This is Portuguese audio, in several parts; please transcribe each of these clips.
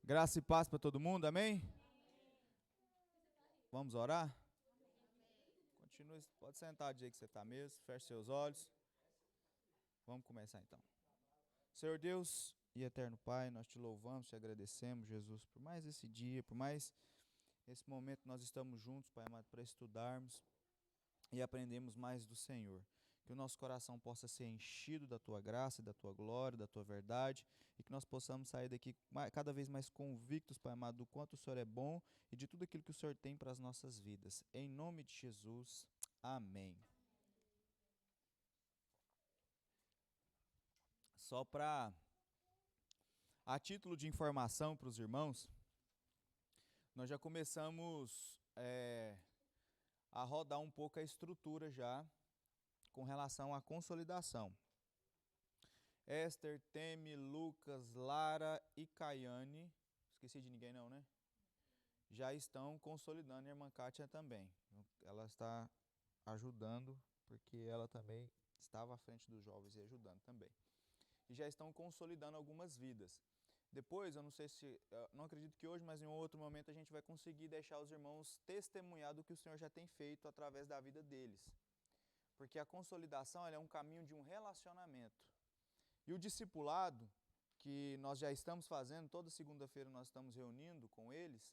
Graça e paz para todo mundo, amém? Vamos orar? Continue, pode sentar do jeito que você está mesmo, feche seus olhos. Vamos começar então. Senhor Deus e eterno Pai, nós te louvamos, te agradecemos, Jesus, por mais esse dia, por mais esse momento que nós estamos juntos, Pai amado, para estudarmos e aprendermos mais do Senhor. Que o nosso coração possa ser enchido da Tua graça, da Tua glória, da Tua verdade, e que nós possamos sair daqui cada vez mais convictos, Pai amado, do quanto o Senhor é bom e de tudo aquilo que o Senhor tem para as nossas vidas. Em nome de Jesus, amém. Só a título de informação para os irmãos, nós já começamos a rodar um pouco a estrutura já com relação à consolidação. Esther, Temi, Lucas, Lara e Caiane, esqueci de ninguém não, né? Já estão consolidando, e a irmã Kátia também. Ela está ajudando, porque ela também estava à frente dos jovens e ajudando também. E já estão consolidando algumas vidas. Depois, eu não sei se, não acredito que hoje, mas em um outro momento a gente vai conseguir deixar os irmãos testemunhar do que o Senhor já tem feito através da vida deles. Porque a consolidação ela é um caminho de um relacionamento. E o discipulado, que nós já estamos fazendo, toda segunda-feira nós estamos reunindo com eles,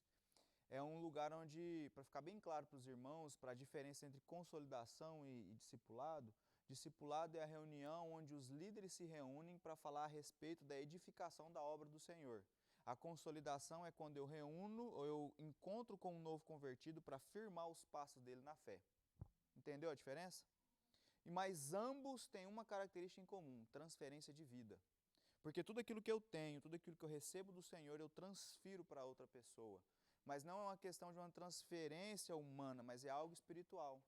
é um lugar onde, para ficar bem claro para os irmãos, para a diferença entre consolidação e discipulado, discipulado é a reunião onde os líderes se reúnem para falar a respeito da edificação da obra do Senhor. A consolidação é quando eu reúno ou eu encontro com um novo convertido para firmar os passos dele na fé. Entendeu a diferença? Mas ambos têm uma característica em comum, transferência de vida. Porque tudo aquilo que eu tenho, tudo aquilo que eu recebo do Senhor, eu transfiro para outra pessoa. Mas não é uma questão de uma transferência humana, mas é algo espiritual.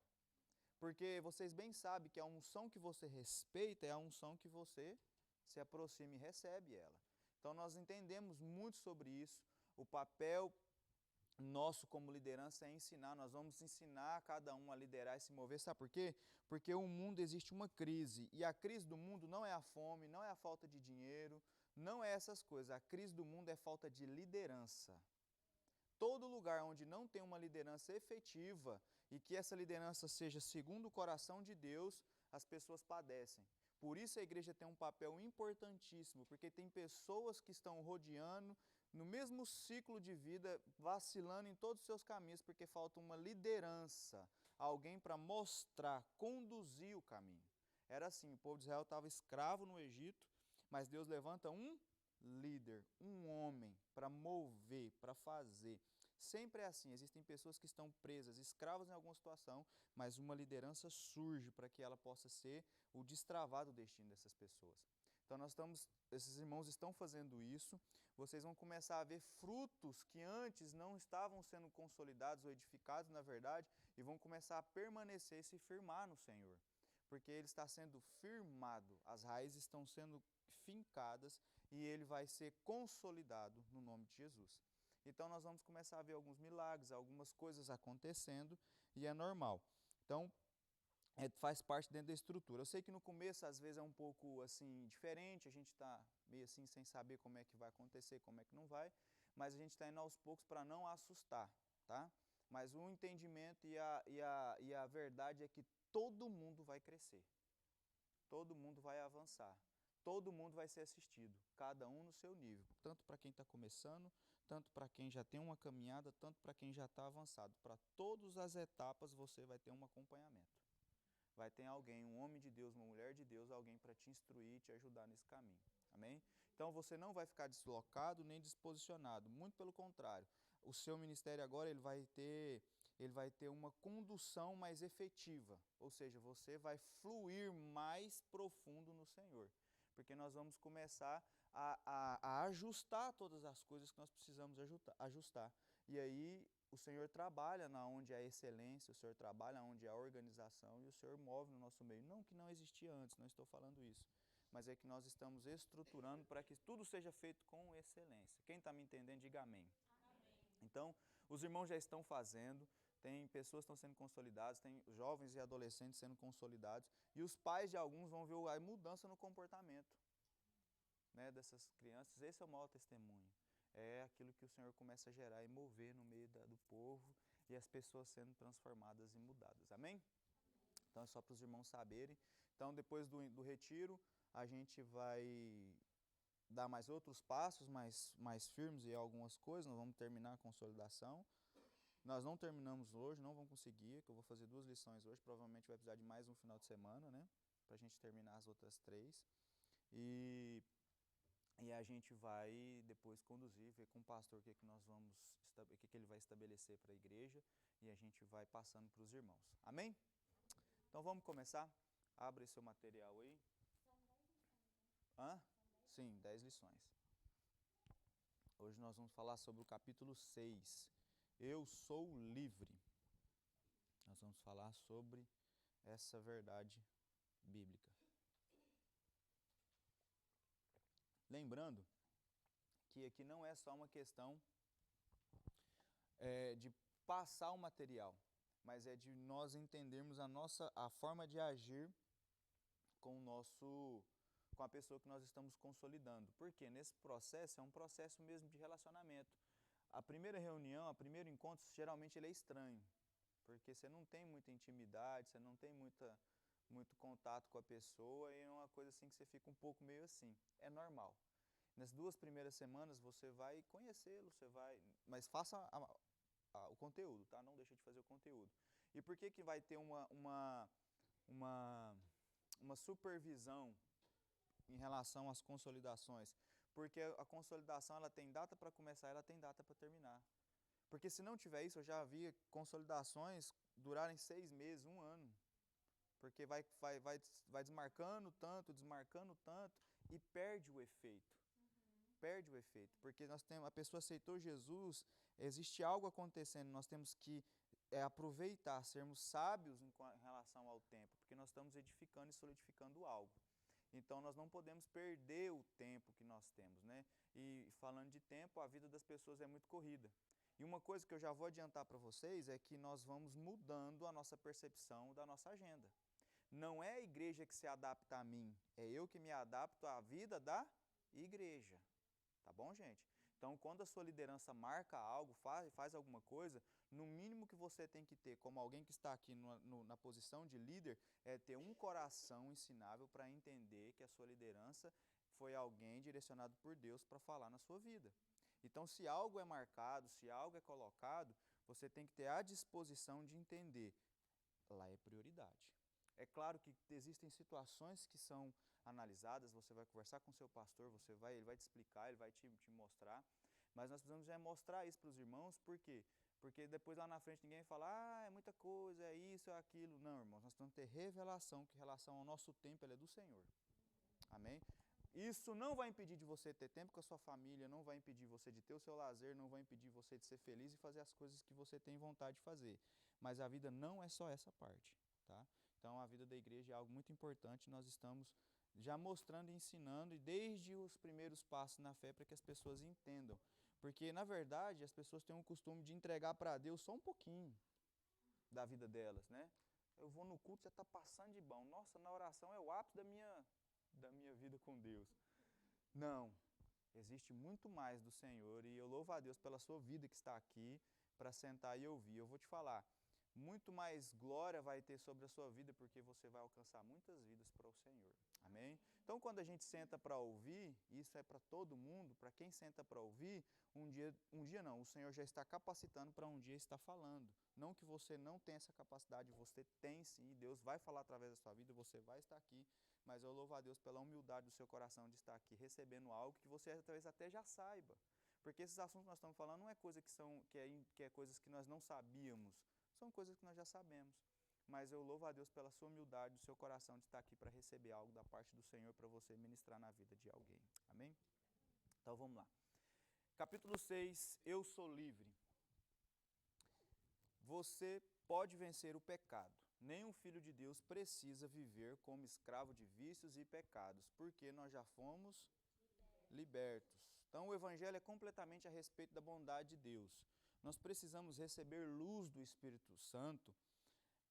Porque vocês bem sabem que a unção que você respeita é a unção que você se aproxima e recebe ela. Então nós entendemos muito sobre isso, o papel nosso como liderança é ensinar, nós vamos ensinar cada um a liderar e se mover, sabe por quê? Porque o mundo existe uma crise, e a crise do mundo não é a fome, não é a falta de dinheiro, não é essas coisas, a crise do mundo é falta de liderança. Todo lugar onde não tem uma liderança efetiva e que essa liderança seja segundo o coração de Deus, as pessoas padecem. Por isso a igreja tem um papel importantíssimo, porque tem pessoas que estão rodeando no mesmo ciclo de vida, vacilando em todos os seus caminhos, porque falta uma liderança, alguém para mostrar, conduzir o caminho. Era assim, o povo de Israel estava escravo no Egito, mas Deus levanta um líder, um homem para mover, para fazer. Sempre é assim, existem pessoas que estão presas, escravas em alguma situação, mas uma liderança surge para que ela possa ser o destravado destino dessas pessoas. Então esses irmãos estão fazendo isso, vocês vão começar a ver frutos que antes não estavam sendo consolidados ou edificados, na verdade, e vão começar a permanecer e se firmar no Senhor. Porque ele está sendo firmado, as raízes estão sendo fincadas e ele vai ser consolidado no nome de Jesus. Então nós vamos começar a ver alguns milagres, algumas coisas acontecendo e é normal. Então faz parte dentro da estrutura. Eu sei que no começo às vezes é um pouco assim diferente, a gente está meio assim sem saber como é que vai acontecer, como é que não vai, mas a gente está indo aos poucos para não assustar, tá? Mas o entendimento e a verdade é que todo mundo vai crescer, todo mundo vai avançar. Todo mundo vai ser assistido, cada um no seu nível, tanto para quem está começando, tanto para quem já tem uma caminhada, tanto para quem já está avançado. Para todas as etapas você vai ter um acompanhamento. Vai ter alguém, um homem de Deus, uma mulher de Deus, alguém para te instruir e te ajudar nesse caminho. Amém? Então você não vai ficar deslocado nem disposicionado, muito pelo contrário. O seu ministério agora ele vai ter uma condução mais efetiva, ou seja, você vai fluir mais profundo no Senhor. Porque nós vamos começar a ajustar todas as coisas que nós precisamos ajustar. E aí o Senhor trabalha na onde há excelência, o Senhor trabalha onde há organização e o Senhor move no nosso meio. Não que não existia antes, não estou falando isso. Mas é que nós estamos estruturando para que tudo seja feito com excelência. Quem está me entendendo, diga amém. Então, os irmãos já estão fazendo, tem pessoas que estão sendo consolidadas, tem jovens e adolescentes sendo consolidados, e os pais de alguns vão ver a mudança no comportamento, né, dessas crianças. Esse é o maior testemunho. É aquilo que o Senhor começa a gerar e mover no meio do povo e as pessoas sendo transformadas e mudadas. Amém? Então é só para os irmãos saberem. Então depois do retiro, a gente vai dar mais outros passos mais firmes e algumas coisas. Nós vamos terminar a consolidação. Nós não terminamos hoje, não vamos conseguir, que eu vou fazer 2 lições hoje. Provavelmente vai precisar de mais um final de semana, né? Para a gente terminar as outras 3. E a gente vai depois conduzir, ver com o pastor o que ele vai estabelecer para a igreja e a gente vai passando para os irmãos. Amém? Então vamos começar? Abre seu material aí. São 10 lições, né? Hã? Sim, 10 lições. Hoje nós vamos falar sobre o capítulo 6. Eu sou livre. Nós vamos falar sobre essa verdade bíblica. Lembrando que aqui não é só uma questão de passar o material, mas é de nós entendermos a forma de agir com a pessoa que nós estamos consolidando. Porque nesse processo é um processo mesmo de relacionamento. A primeira reunião, o primeiro encontro, geralmente ele é estranho, porque você não tem muita intimidade, você não tem muito contato com a pessoa e é uma coisa assim que você fica um pouco meio assim. É normal. Nas 2 primeiras semanas você vai conhecê-lo, mas faça o conteúdo, tá? Não deixa de fazer o conteúdo. E por que vai ter uma supervisão em relação às consolidações? Porque a consolidação ela tem data para começar, ela tem data para terminar. Porque se não tiver isso, eu já vi consolidações durarem 6 meses, 1 ano. Porque vai desmarcando tanto e perde o efeito. Perde o efeito, porque a pessoa aceitou Jesus, existe algo acontecendo, nós temos que aproveitar, sermos sábios em relação ao tempo, porque nós estamos edificando e solidificando algo. Então nós não podemos perder o tempo que nós temos, né? E falando de tempo, a vida das pessoas é muito corrida. E uma coisa que eu já vou adiantar para vocês é que nós vamos mudando a nossa percepção da nossa agenda. Não é a igreja que se adapta a mim, é eu que me adapto à vida da igreja. Tá bom, gente? Então, quando a sua liderança marca algo, faz alguma coisa, no mínimo que você tem que ter, como alguém que está aqui na posição de líder, é ter um coração ensinável para entender que a sua liderança foi alguém direcionado por Deus para falar na sua vida. Então, se algo é marcado, se algo é colocado, você tem que ter a disposição de entender. Lá é prioridade. É claro que existem situações que são analisadas, você vai conversar com o seu pastor, ele vai te explicar, ele vai te mostrar, mas nós precisamos já mostrar isso para os irmãos, por quê? Porque depois lá na frente ninguém vai falar, é muita coisa, é isso, é aquilo. Não, irmãos, nós precisamos ter revelação, que em relação ao nosso tempo, ele é do Senhor. Amém? Isso não vai impedir de você ter tempo com a sua família, não vai impedir você de ter o seu lazer, não vai impedir você de ser feliz e fazer as coisas que você tem vontade de fazer. Mas a vida não é só essa parte, tá? Então a vida da igreja é algo muito importante, nós estamos já mostrando e ensinando, e desde os primeiros passos na fé para que as pessoas entendam. Porque, na verdade, as pessoas têm o costume de entregar para Deus só um pouquinho da vida delas, né? Eu vou no culto, você está passando de bom. Nossa, na oração é o ápice da minha vida com Deus. Não, existe muito mais do Senhor e eu louvo a Deus pela sua vida que está aqui para sentar e ouvir. Eu vou te falar, muito mais glória vai ter sobre a sua vida porque você vai alcançar muitas vidas para o Senhor. Amém? Então, quando a gente senta para ouvir, isso é para todo mundo, para quem senta para ouvir, um dia não, o Senhor já está capacitando para um dia estar falando. Não que você não tenha essa capacidade, você tem sim, Deus vai falar através da sua vida, você vai estar aqui, mas eu louvo a Deus pela humildade do seu coração de estar aqui recebendo algo que você talvez até já saiba. Porque esses assuntos que nós estamos falando não é coisa que é coisas que nós não sabíamos, são coisas que nós já sabemos. Mas eu louvo a Deus pela sua humildade do seu coração de estar aqui para receber algo da parte do Senhor para você ministrar na vida de alguém. Amém? Então vamos lá. Capítulo 6, eu sou livre. Você pode vencer o pecado. Nenhum filho de Deus precisa viver como escravo de vícios e pecados, porque nós já fomos libertos. Então o Evangelho é completamente a respeito da bondade de Deus. Nós precisamos receber luz do Espírito Santo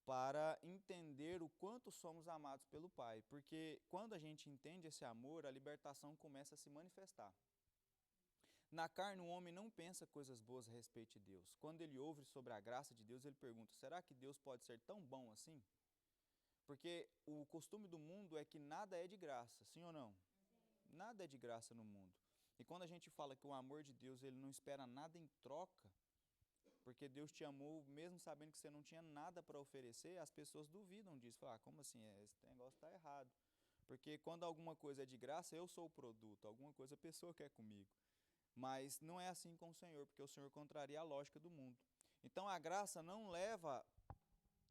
para entender o quanto somos amados pelo Pai, porque quando a gente entende esse amor, a libertação começa a se manifestar. Na carne, o homem não pensa coisas boas a respeito de Deus. Quando ele ouve sobre a graça de Deus, ele pergunta, será que Deus pode ser tão bom assim? Porque o costume do mundo é que nada é de graça, sim ou não? Nada é de graça no mundo. E quando a gente fala que o amor de Deus, ele não espera nada em troca, porque Deus te amou mesmo sabendo que você não tinha nada para oferecer, as pessoas duvidam disso. Falam, como assim? Esse negócio está errado. Porque quando alguma coisa é de graça, eu sou o produto, alguma coisa a pessoa quer comigo. Mas não é assim com o Senhor, porque o Senhor contraria a lógica do mundo. Então a graça não leva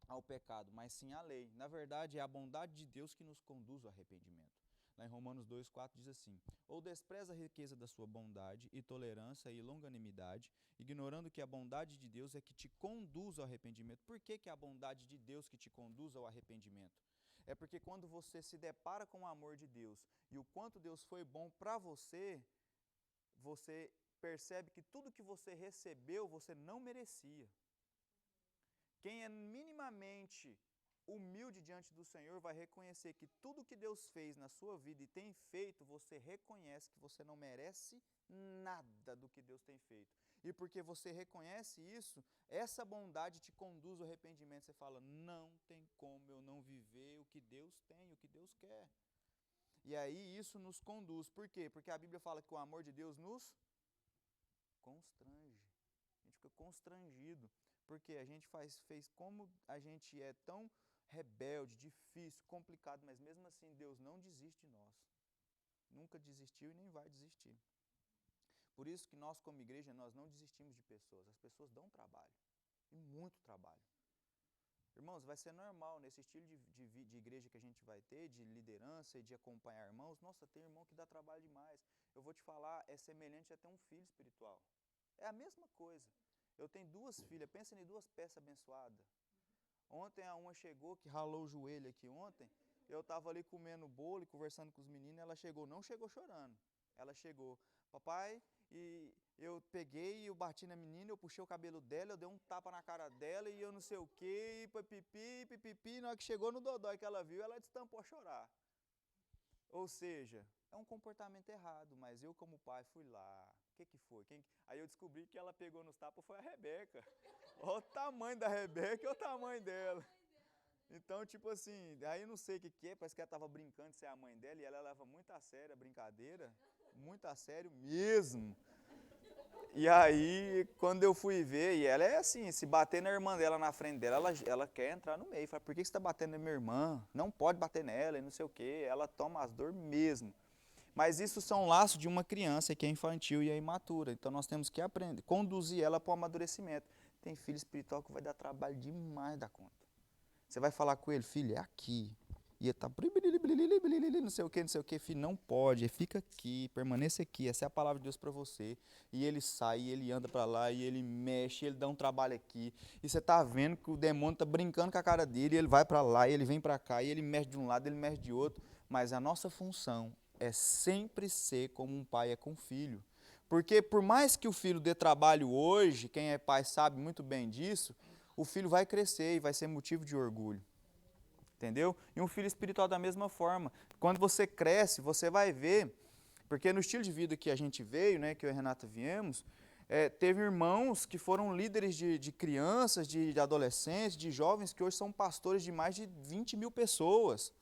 ao pecado, mas sim à lei. Na verdade, é a bondade de Deus que nos conduz ao arrependimento. Lá em Romanos 2,4 diz assim, ou despreza a riqueza da sua bondade e tolerância e longanimidade, ignorando que a bondade de Deus é que te conduz ao arrependimento. Por que é a bondade de Deus que te conduz ao arrependimento? É porque quando você se depara com o amor de Deus e o quanto Deus foi bom para você, você percebe que tudo que você recebeu, você não merecia. Quem é minimamente humilde diante do Senhor vai reconhecer que tudo que Deus fez na sua vida e tem feito, você reconhece que você não merece nada do que Deus tem feito. E porque você reconhece isso, essa bondade te conduz ao arrependimento. Você fala, não tem como eu não viver o que Deus tem, o que Deus quer. E aí isso nos conduz. Por quê? Porque a Bíblia fala que o amor de Deus nos constrange. A gente fica constrangido. Porque a gente fez como a gente é tão rebelde, difícil, complicado, mas mesmo assim Deus não desiste de nós. Nunca desistiu e nem vai desistir. Por isso que nós como igreja, nós não desistimos de pessoas. As pessoas dão trabalho, e muito trabalho. Irmãos, vai ser normal nesse estilo de igreja que a gente vai ter, de liderança e de acompanhar irmãos. Nossa, tem irmão que dá trabalho demais. Eu vou te falar, é semelhante a ter um filho espiritual. É a mesma coisa. Eu tenho 2 filhas, pensa em 2 peças abençoadas. Ontem a uma chegou, que ralou o joelho aqui ontem, eu estava ali comendo bolo e conversando com os meninos, ela chegou, não chegou chorando, ela chegou, papai, e eu peguei e eu bati na menina, eu puxei o cabelo dela, eu dei um tapa na cara dela e eu não sei o que, e pipipi, na hora que chegou no dodói que ela viu, ela destampou a chorar. Ou seja, é um comportamento errado, mas eu como pai fui lá. O que foi? Aí eu descobri que ela pegou nos tapas foi a Rebeca. Olha o tamanho da Rebeca e o tamanho dela. Então, tipo assim, aí eu não sei o que é, parece que ela estava brincando de ser a mãe dela e ela leva muito a sério a brincadeira, muito a sério mesmo. E aí, quando eu fui ver, e ela é assim, se bater na irmã dela na frente dela, ela quer entrar no meio. Fala, por que você está batendo na minha irmã? Não pode bater nela e não sei o quê. Ela toma as dores mesmo. Mas isso são laços de uma criança que é infantil e é imatura. Então nós temos que aprender, conduzir ela para o amadurecimento. Tem filho espiritual que vai dar trabalho demais da conta. Você vai falar com ele, filho, é aqui. E ele tá não sei o que, filho, não pode, fica aqui, permaneça aqui, essa é a palavra de Deus para você. E ele sai, e ele anda para lá, e ele mexe, ele dá um trabalho aqui. E você tá vendo que o demônio tá brincando com a cara dele, e ele vai para lá, e ele vem para cá, e ele mexe de um lado, ele mexe de outro. Mas a nossa função é sempre ser como um pai é com o filho. Porque por mais que o filho dê trabalho hoje, quem é pai sabe muito bem disso, o filho vai crescer e vai ser motivo de orgulho. Entendeu? E um filho espiritual da mesma forma. Quando você cresce, você vai ver, porque no estilo de vida que a gente veio, né, que eu e a Renata viemos, teve irmãos que foram líderes de crianças, de adolescentes, de jovens, que hoje são pastores de mais de 20 mil pessoas.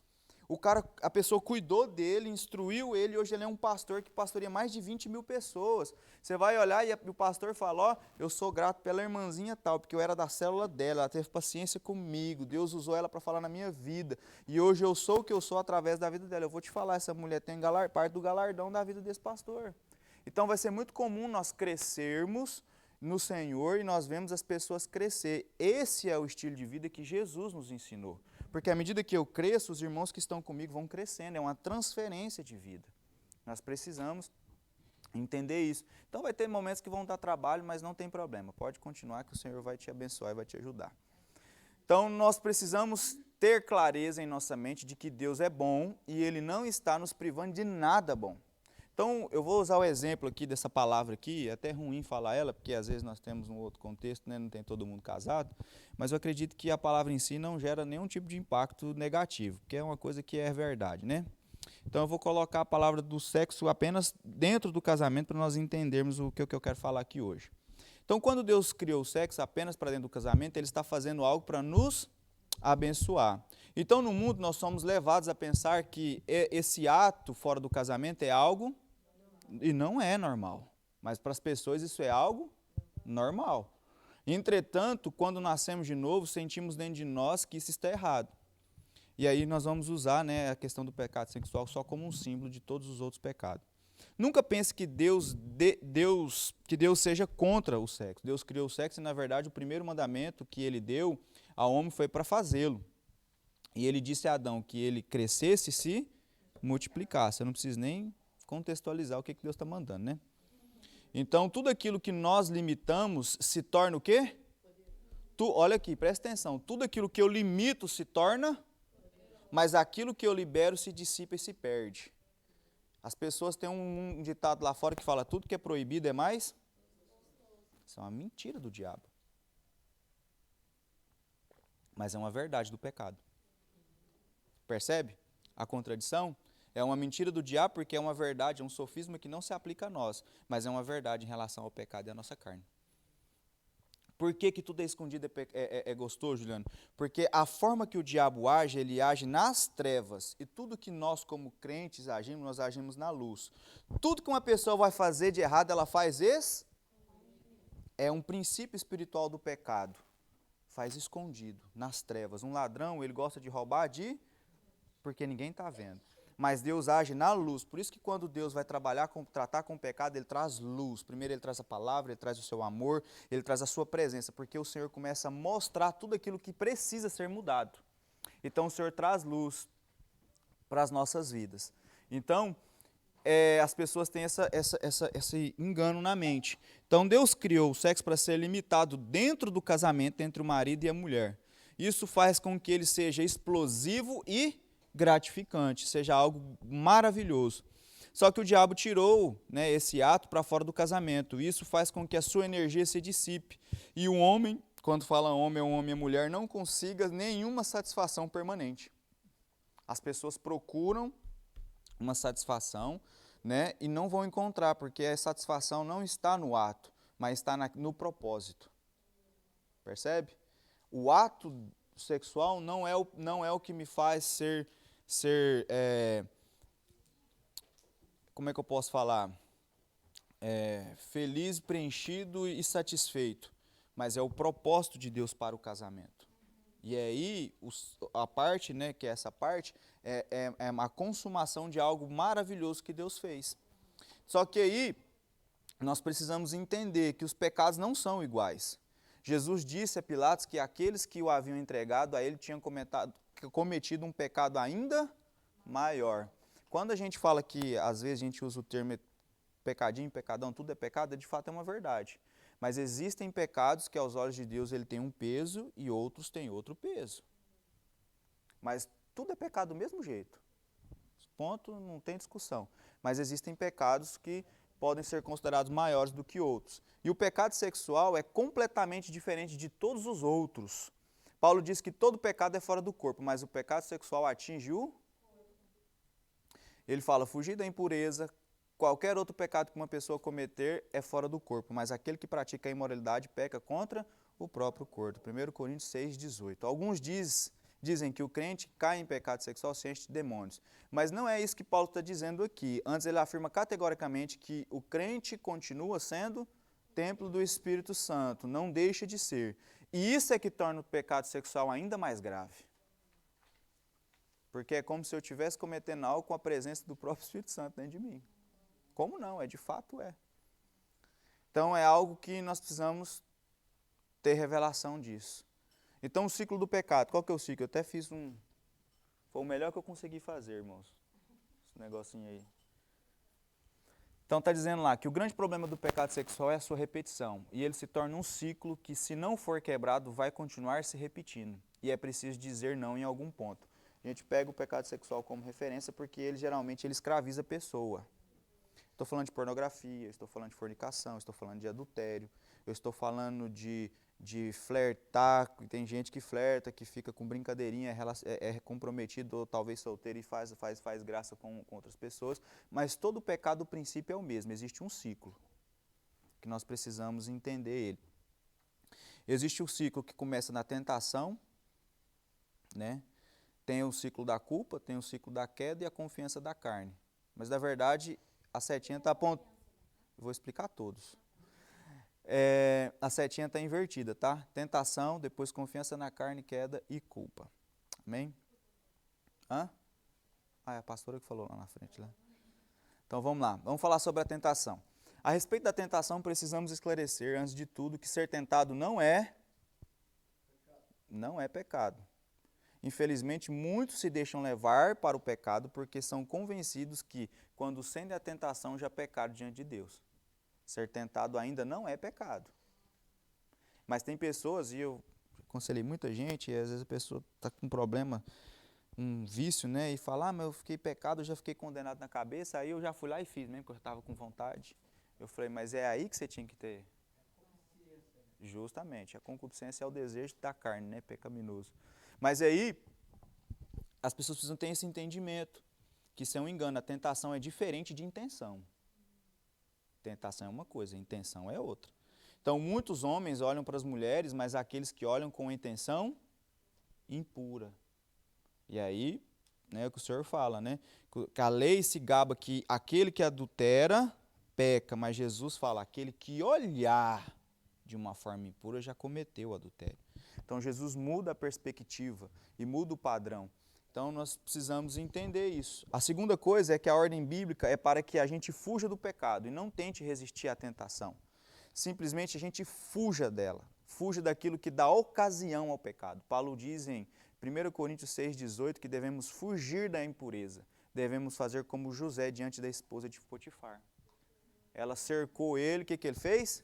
A pessoa cuidou dele, instruiu ele, e hoje ele é um pastor que pastoreia mais de 20 mil pessoas. Você vai olhar e o pastor fala, ó, eu sou grato pela irmãzinha tal, porque eu era da célula dela, ela teve paciência comigo, Deus usou ela para falar na minha vida, e hoje eu sou o que eu sou através da vida dela. Eu vou te falar, essa mulher tem parte do galardão da vida desse pastor. Então vai ser muito comum nós crescermos no Senhor e nós vemos as pessoas crescer. Esse é o estilo de vida que Jesus nos ensinou. Porque à medida que eu cresço, os irmãos que estão comigo vão crescendo, é uma transferência de vida. Nós precisamos entender isso. Então vai ter momentos que vão dar trabalho, mas não tem problema. Pode continuar que o Senhor vai te abençoar e vai te ajudar. Então nós precisamos ter clareza em nossa mente de que Deus é bom e Ele não está nos privando de nada bom. Então, eu vou usar o exemplo aqui dessa palavra aqui, é até ruim falar ela, porque às vezes nós temos um outro contexto, né, não tem todo mundo casado, mas eu acredito que a palavra em si não gera nenhum tipo de impacto negativo, porque é uma coisa que é verdade, né? Então eu vou colocar a palavra do sexo apenas dentro do casamento para nós entendermos o que eu quero falar aqui hoje. Então, quando Deus criou o sexo apenas para dentro do casamento, Ele está fazendo algo para nos abençoar. Então, no mundo, nós somos levados a pensar que esse ato fora do casamento é algo, e não é normal. Mas para as pessoas isso é algo normal. Entretanto, quando nascemos de novo, sentimos dentro de nós que isso está errado. E aí nós vamos usar, né, a questão do pecado sexual só como um símbolo de todos os outros pecados. Nunca pense que Deus seja contra o sexo. Deus criou o sexo e, na verdade, o primeiro mandamento que Ele deu ao homem foi para fazê-lo. E Ele disse a Adão que ele crescesse e se multiplicasse. Eu não preciso nem contextualizar o que Deus está mandando, né? Então, tudo aquilo que nós limitamos se torna o quê? Olha aqui, presta atenção. Tudo aquilo que eu limito se torna, mas aquilo que eu libero se dissipa e se perde. As pessoas têm um ditado lá fora que fala tudo que é proibido é mais. Isso é uma mentira do diabo. Mas é uma verdade do pecado. Percebe a contradição? É uma mentira do diabo porque é uma verdade, é um sofisma que não se aplica a nós, mas é uma verdade em relação ao pecado e à nossa carne. Por que tudo é escondido é gostoso, Juliano? Porque a forma que o diabo age, ele age nas trevas. E tudo que nós, como crentes, agimos, nós agimos na luz. Tudo que uma pessoa vai fazer de errado, ela faz é um princípio espiritual do pecado. Faz escondido, nas trevas. Um ladrão, ele gosta de roubar porque ninguém está vendo. Mas Deus age na luz. Por isso que quando Deus vai tratar com o pecado, Ele traz luz. Primeiro Ele traz a palavra, Ele traz o seu amor, Ele traz a sua presença, porque o Senhor começa a mostrar tudo aquilo que precisa ser mudado. Então o Senhor traz luz para as nossas vidas. Então, as pessoas têm esse engano na mente. Então Deus criou o sexo para ser limitado dentro do casamento entre o marido e a mulher. Isso faz com que ele seja explosivo e gratificante, seja algo maravilhoso. Só que o diabo tirou, né, esse ato para fora do casamento. Isso faz com que a sua energia se dissipe. E o homem, quando fala homem, é um homem e mulher, não consiga nenhuma satisfação permanente. As pessoas procuram uma satisfação, né, e não vão encontrar, porque a satisfação não está no ato, mas está no propósito. Percebe? O ato sexual não é o que me faz ser como é que eu posso falar? Feliz, preenchido e satisfeito. Mas é o propósito de Deus para o casamento. E aí, a parte, né, que é essa parte, é a consumação de algo maravilhoso que Deus fez. Só que aí, nós precisamos entender que os pecados não são iguais. Jesus disse a Pilatos que aqueles que o haviam entregado a ele tinham cometido um pecado ainda maior. Quando a gente fala que, às vezes, a gente usa o termo pecadinho, pecadão, tudo é pecado, de fato é uma verdade. Mas existem pecados que, aos olhos de Deus, ele tem um peso e outros têm outro peso. Mas tudo é pecado do mesmo jeito. Ponto, não tem discussão. Mas existem pecados que podem ser considerados maiores do que outros. E o pecado sexual é completamente diferente de todos os outros. Paulo diz que todo pecado é fora do corpo, mas o pecado sexual atinge Ele fala, fugir da impureza, qualquer outro pecado que uma pessoa cometer é fora do corpo, mas aquele que pratica a imoralidade peca contra o próprio corpo. 1 Coríntios 6,18. Alguns dizem que o crente cai em pecado sexual se enche de demônios. Mas não é isso que Paulo está dizendo aqui. Antes ele afirma categoricamente que o crente continua sendo templo do Espírito Santo, não deixa de ser. E isso é que torna o pecado sexual ainda mais grave. Porque é como se eu estivesse cometendo algo com a presença do próprio Espírito Santo dentro de mim. Como não? De fato é. Então é algo que nós precisamos ter revelação disso. Então o ciclo do pecado, qual que é o ciclo? Eu até fiz foi o melhor que eu consegui fazer, irmãos. Esse negocinho aí. Então está dizendo lá que o grande problema do pecado sexual é a sua repetição. E ele se torna um ciclo que, se não for quebrado, vai continuar se repetindo. E é preciso dizer não em algum ponto. A gente pega o pecado sexual como referência porque ele geralmente escraviza a pessoa. Estou falando de pornografia, estou falando de fornicação, estou falando de adultério, eu estou falando de flertar, tem gente que flerta, que fica com brincadeirinha, é comprometido ou talvez solteiro e faz graça com outras pessoas, mas todo pecado, o princípio é o mesmo, existe um ciclo, que nós precisamos entender ele. Existe o ciclo que começa na tentação, né? Tem o ciclo da culpa, tem o ciclo da queda e a confiança da carne. Mas, na verdade, a setinha está apontando... Vou explicar todos. A setinha está invertida, tá? Tentação, depois confiança na carne, queda e culpa. Amém? Hã? É a pastora que falou lá na frente. Né? Então, vamos lá. Vamos falar sobre a tentação. A respeito da tentação, precisamos esclarecer, antes de tudo, que ser tentado não é pecado. Infelizmente, muitos se deixam levar para o pecado porque são convencidos que, quando sentem a tentação, já pecaram diante de Deus. Ser tentado ainda não é pecado. Mas tem pessoas, e eu aconselhei muita gente, e às vezes a pessoa está com um problema, um vício, né? E fala, mas eu fiquei pecado, eu já fiquei condenado na cabeça, aí eu já fui lá e fiz, mesmo que eu estava com vontade. Eu falei, mas é aí que você tinha que ter. Justamente, a concupiscência é o desejo da carne, né? Pecaminoso. Mas aí, as pessoas precisam ter esse entendimento, que isso é um engano, a tentação é diferente de intenção. Tentação é uma coisa, intenção é outra. Então, muitos homens olham para as mulheres, mas aqueles que olham com intenção impura. E aí, né, o que o Senhor fala, né? Que a lei se gaba que aquele que adultera, peca, mas Jesus fala, aquele que olhar de uma forma impura já cometeu o adultério. Então, Jesus muda a perspectiva e muda o padrão. Então, nós precisamos entender isso. A segunda coisa é que a ordem bíblica é para que a gente fuja do pecado e não tente resistir à tentação. Simplesmente a gente fuja dela, fuja daquilo que dá ocasião ao pecado. Paulo diz em 1 Coríntios 6,18 que devemos fugir da impureza. Devemos fazer como José diante da esposa de Potifar. Ela cercou ele, o que ele fez?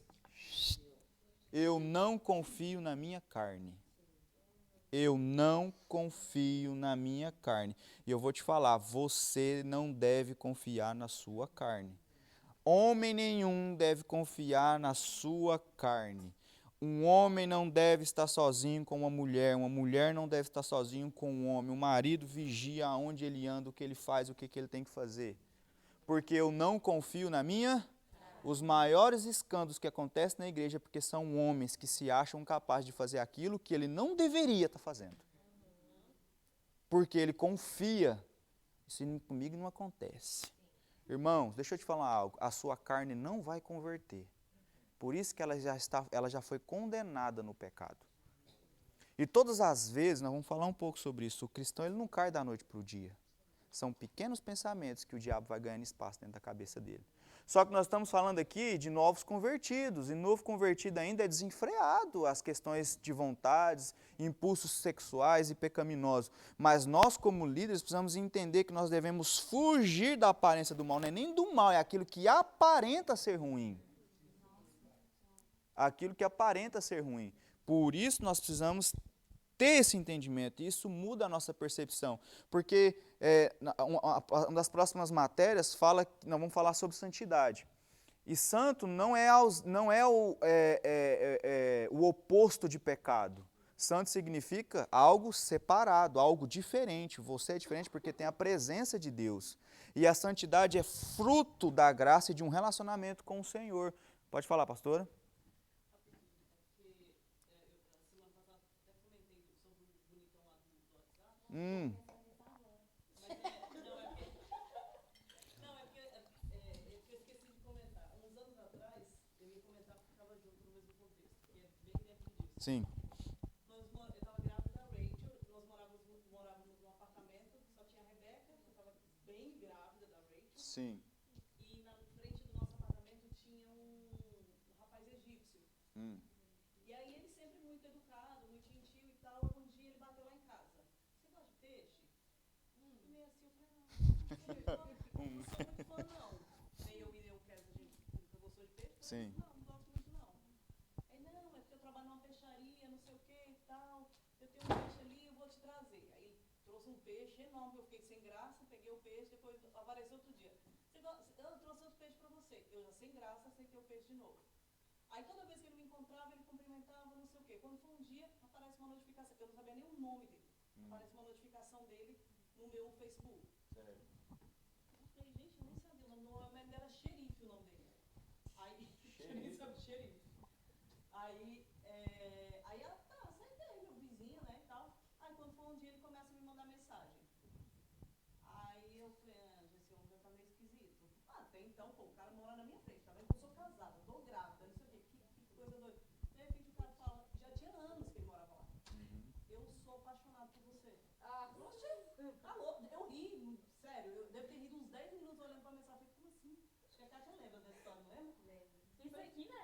Eu não confio na minha carne. Eu não confio na minha carne. E eu vou te falar, você não deve confiar na sua carne. Homem nenhum deve confiar na sua carne. Um homem não deve estar sozinho com uma mulher não deve estar sozinho com um homem. O marido vigia aonde ele anda, o que ele faz, o que ele tem que fazer. Porque eu não confio na minha. Os maiores escândalos que acontecem na igreja é porque são homens que se acham capazes de fazer aquilo que ele não deveria estar fazendo. Porque ele confia. Isso comigo não acontece. Irmãos, deixa eu te falar algo. A sua carne não vai converter. Por isso que ela já foi condenada no pecado. E todas as vezes, nós vamos falar um pouco sobre isso, o cristão ele não cai da noite para o dia. São pequenos pensamentos que o diabo vai ganhando espaço dentro da cabeça dele. Só que nós estamos falando aqui de novos convertidos, e novo convertido ainda é desenfreado às questões de vontades, impulsos sexuais e pecaminosos. Mas nós, como líderes, precisamos entender que nós devemos fugir da aparência do mal. Não é nem do mal, é aquilo que aparenta ser ruim. Aquilo que aparenta ser ruim. Por isso nós precisamos ter esse entendimento, e isso muda a nossa percepção, porque uma das próximas matérias fala que nós vamos falar sobre santidade. E santo não é o oposto de pecado. Santo significa algo separado, algo diferente. Você é diferente porque tem a presença de Deus. E a santidade é fruto da graça e de um relacionamento com o Senhor. Pode falar, pastora? Sim. Eu estava grávida da Rachel, nós morávamos num apartamento que só tinha a Rebeca, eu estava bem grávida da Rachel. Sim. E na frente do nosso apartamento tinha um rapaz egípcio. E aí ele sempre muito educado, muito gentil e tal, um dia ele bateu lá em casa. Você gosta de peixe? E meio assim, eu falei, não sou muito fã não. Nem eu e nem o Kevin, a gente nunca gostou de peixe. Sim. Não gosto muito não. Aí, não, é porque eu trabalho numa peixaria, não sei o que e tal. Eu tenho um peixe ali, eu vou te trazer. Aí ele trouxe um peixe enorme, eu fiquei sem graça, peguei o peixe, depois apareceu outro dia. Eu trouxe outro peixe para eu já sem graça aceitei o peixe de novo. Aí toda vez que ele me encontrava, ele cumprimentava, não sei o quê. Quando foi um dia, aparece uma notificação, eu não sabia nem o nome dele. Aparece uma notificação dele no meu Facebook. Sério. Eu falei, gente, eu nem sabia, o nome dele era Xerife, o nome dele. Aí, Xerife. Aí aceitei, meu vizinho, né, e tal. Aí quando foi um dia, ele começa a me mandar mensagem. Aí eu falei, esse homem tá meio esquisito. Até então, pô, o cara mora na minha frente, tá vendo que eu sou casada, tô grávida, não sei o quê, que coisa doida. De repente o cara fala, já tinha anos que ele morava lá. Eu sou apaixonado por você. Poxa, alô, eu ri, sério, eu devo ter rido uns 10 minutos olhando pra mensagem. Falei, como assim? Acho que a Kátia lembra dessa história, não lembra? Lembro. Isso aqui, né?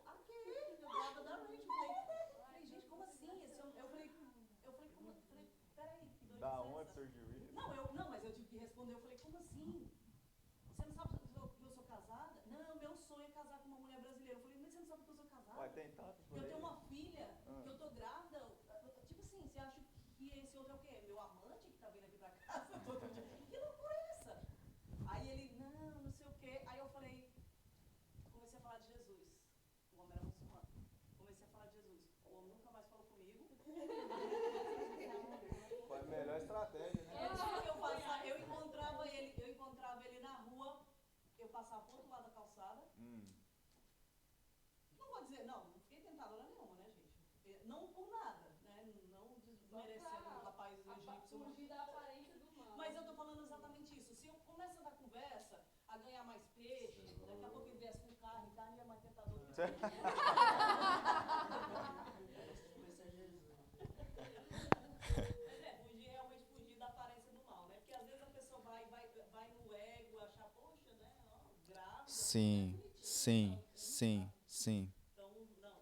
Aqui, eu grávida da Rachel. Falei, gente, como assim? Esse homem, eu falei, peraí, que doido. Da onde surgiu isso? Não, mas eu tive que responder, eu falei, como assim? Você não sabe que eu sou casada? Não, meu sonho é casar com uma mulher brasileira. Eu falei, mas você não sabe que eu sou casada? Ué, tem tanto por Eu aí. tenho uma filha, que eu tô grávida. Tipo assim, você acha que esse outro é o quê? Meu amante que tá vindo aqui pra casa todo dia? Que loucura é essa? Aí ele, não sei o quê. Aí eu falei, comecei a falar de Jesus. O homem era muçulmano. Comecei a falar de Jesus. O homem nunca mais falou comigo. Foi a melhor estratégia, né? Eu encontrava ele na rua, eu passava pro outro lado da calçada. Não vou dizer, não fiquei tentadora nenhuma, né, gente? Não por nada, né? Não desmerecendo o rapaz egípcio. Fugir da aparência do mal. Mas eu tô falando exatamente isso. Se eu começo a dar conversa, a ganhar mais peixe, daqui a pouco ele viesse com carne é mais tentador que Certo. Fugir da aparência do mal, né? Porque às vezes a pessoa vai no ego, achar, poxa, né? Ó, grávida. Sim. Então, não,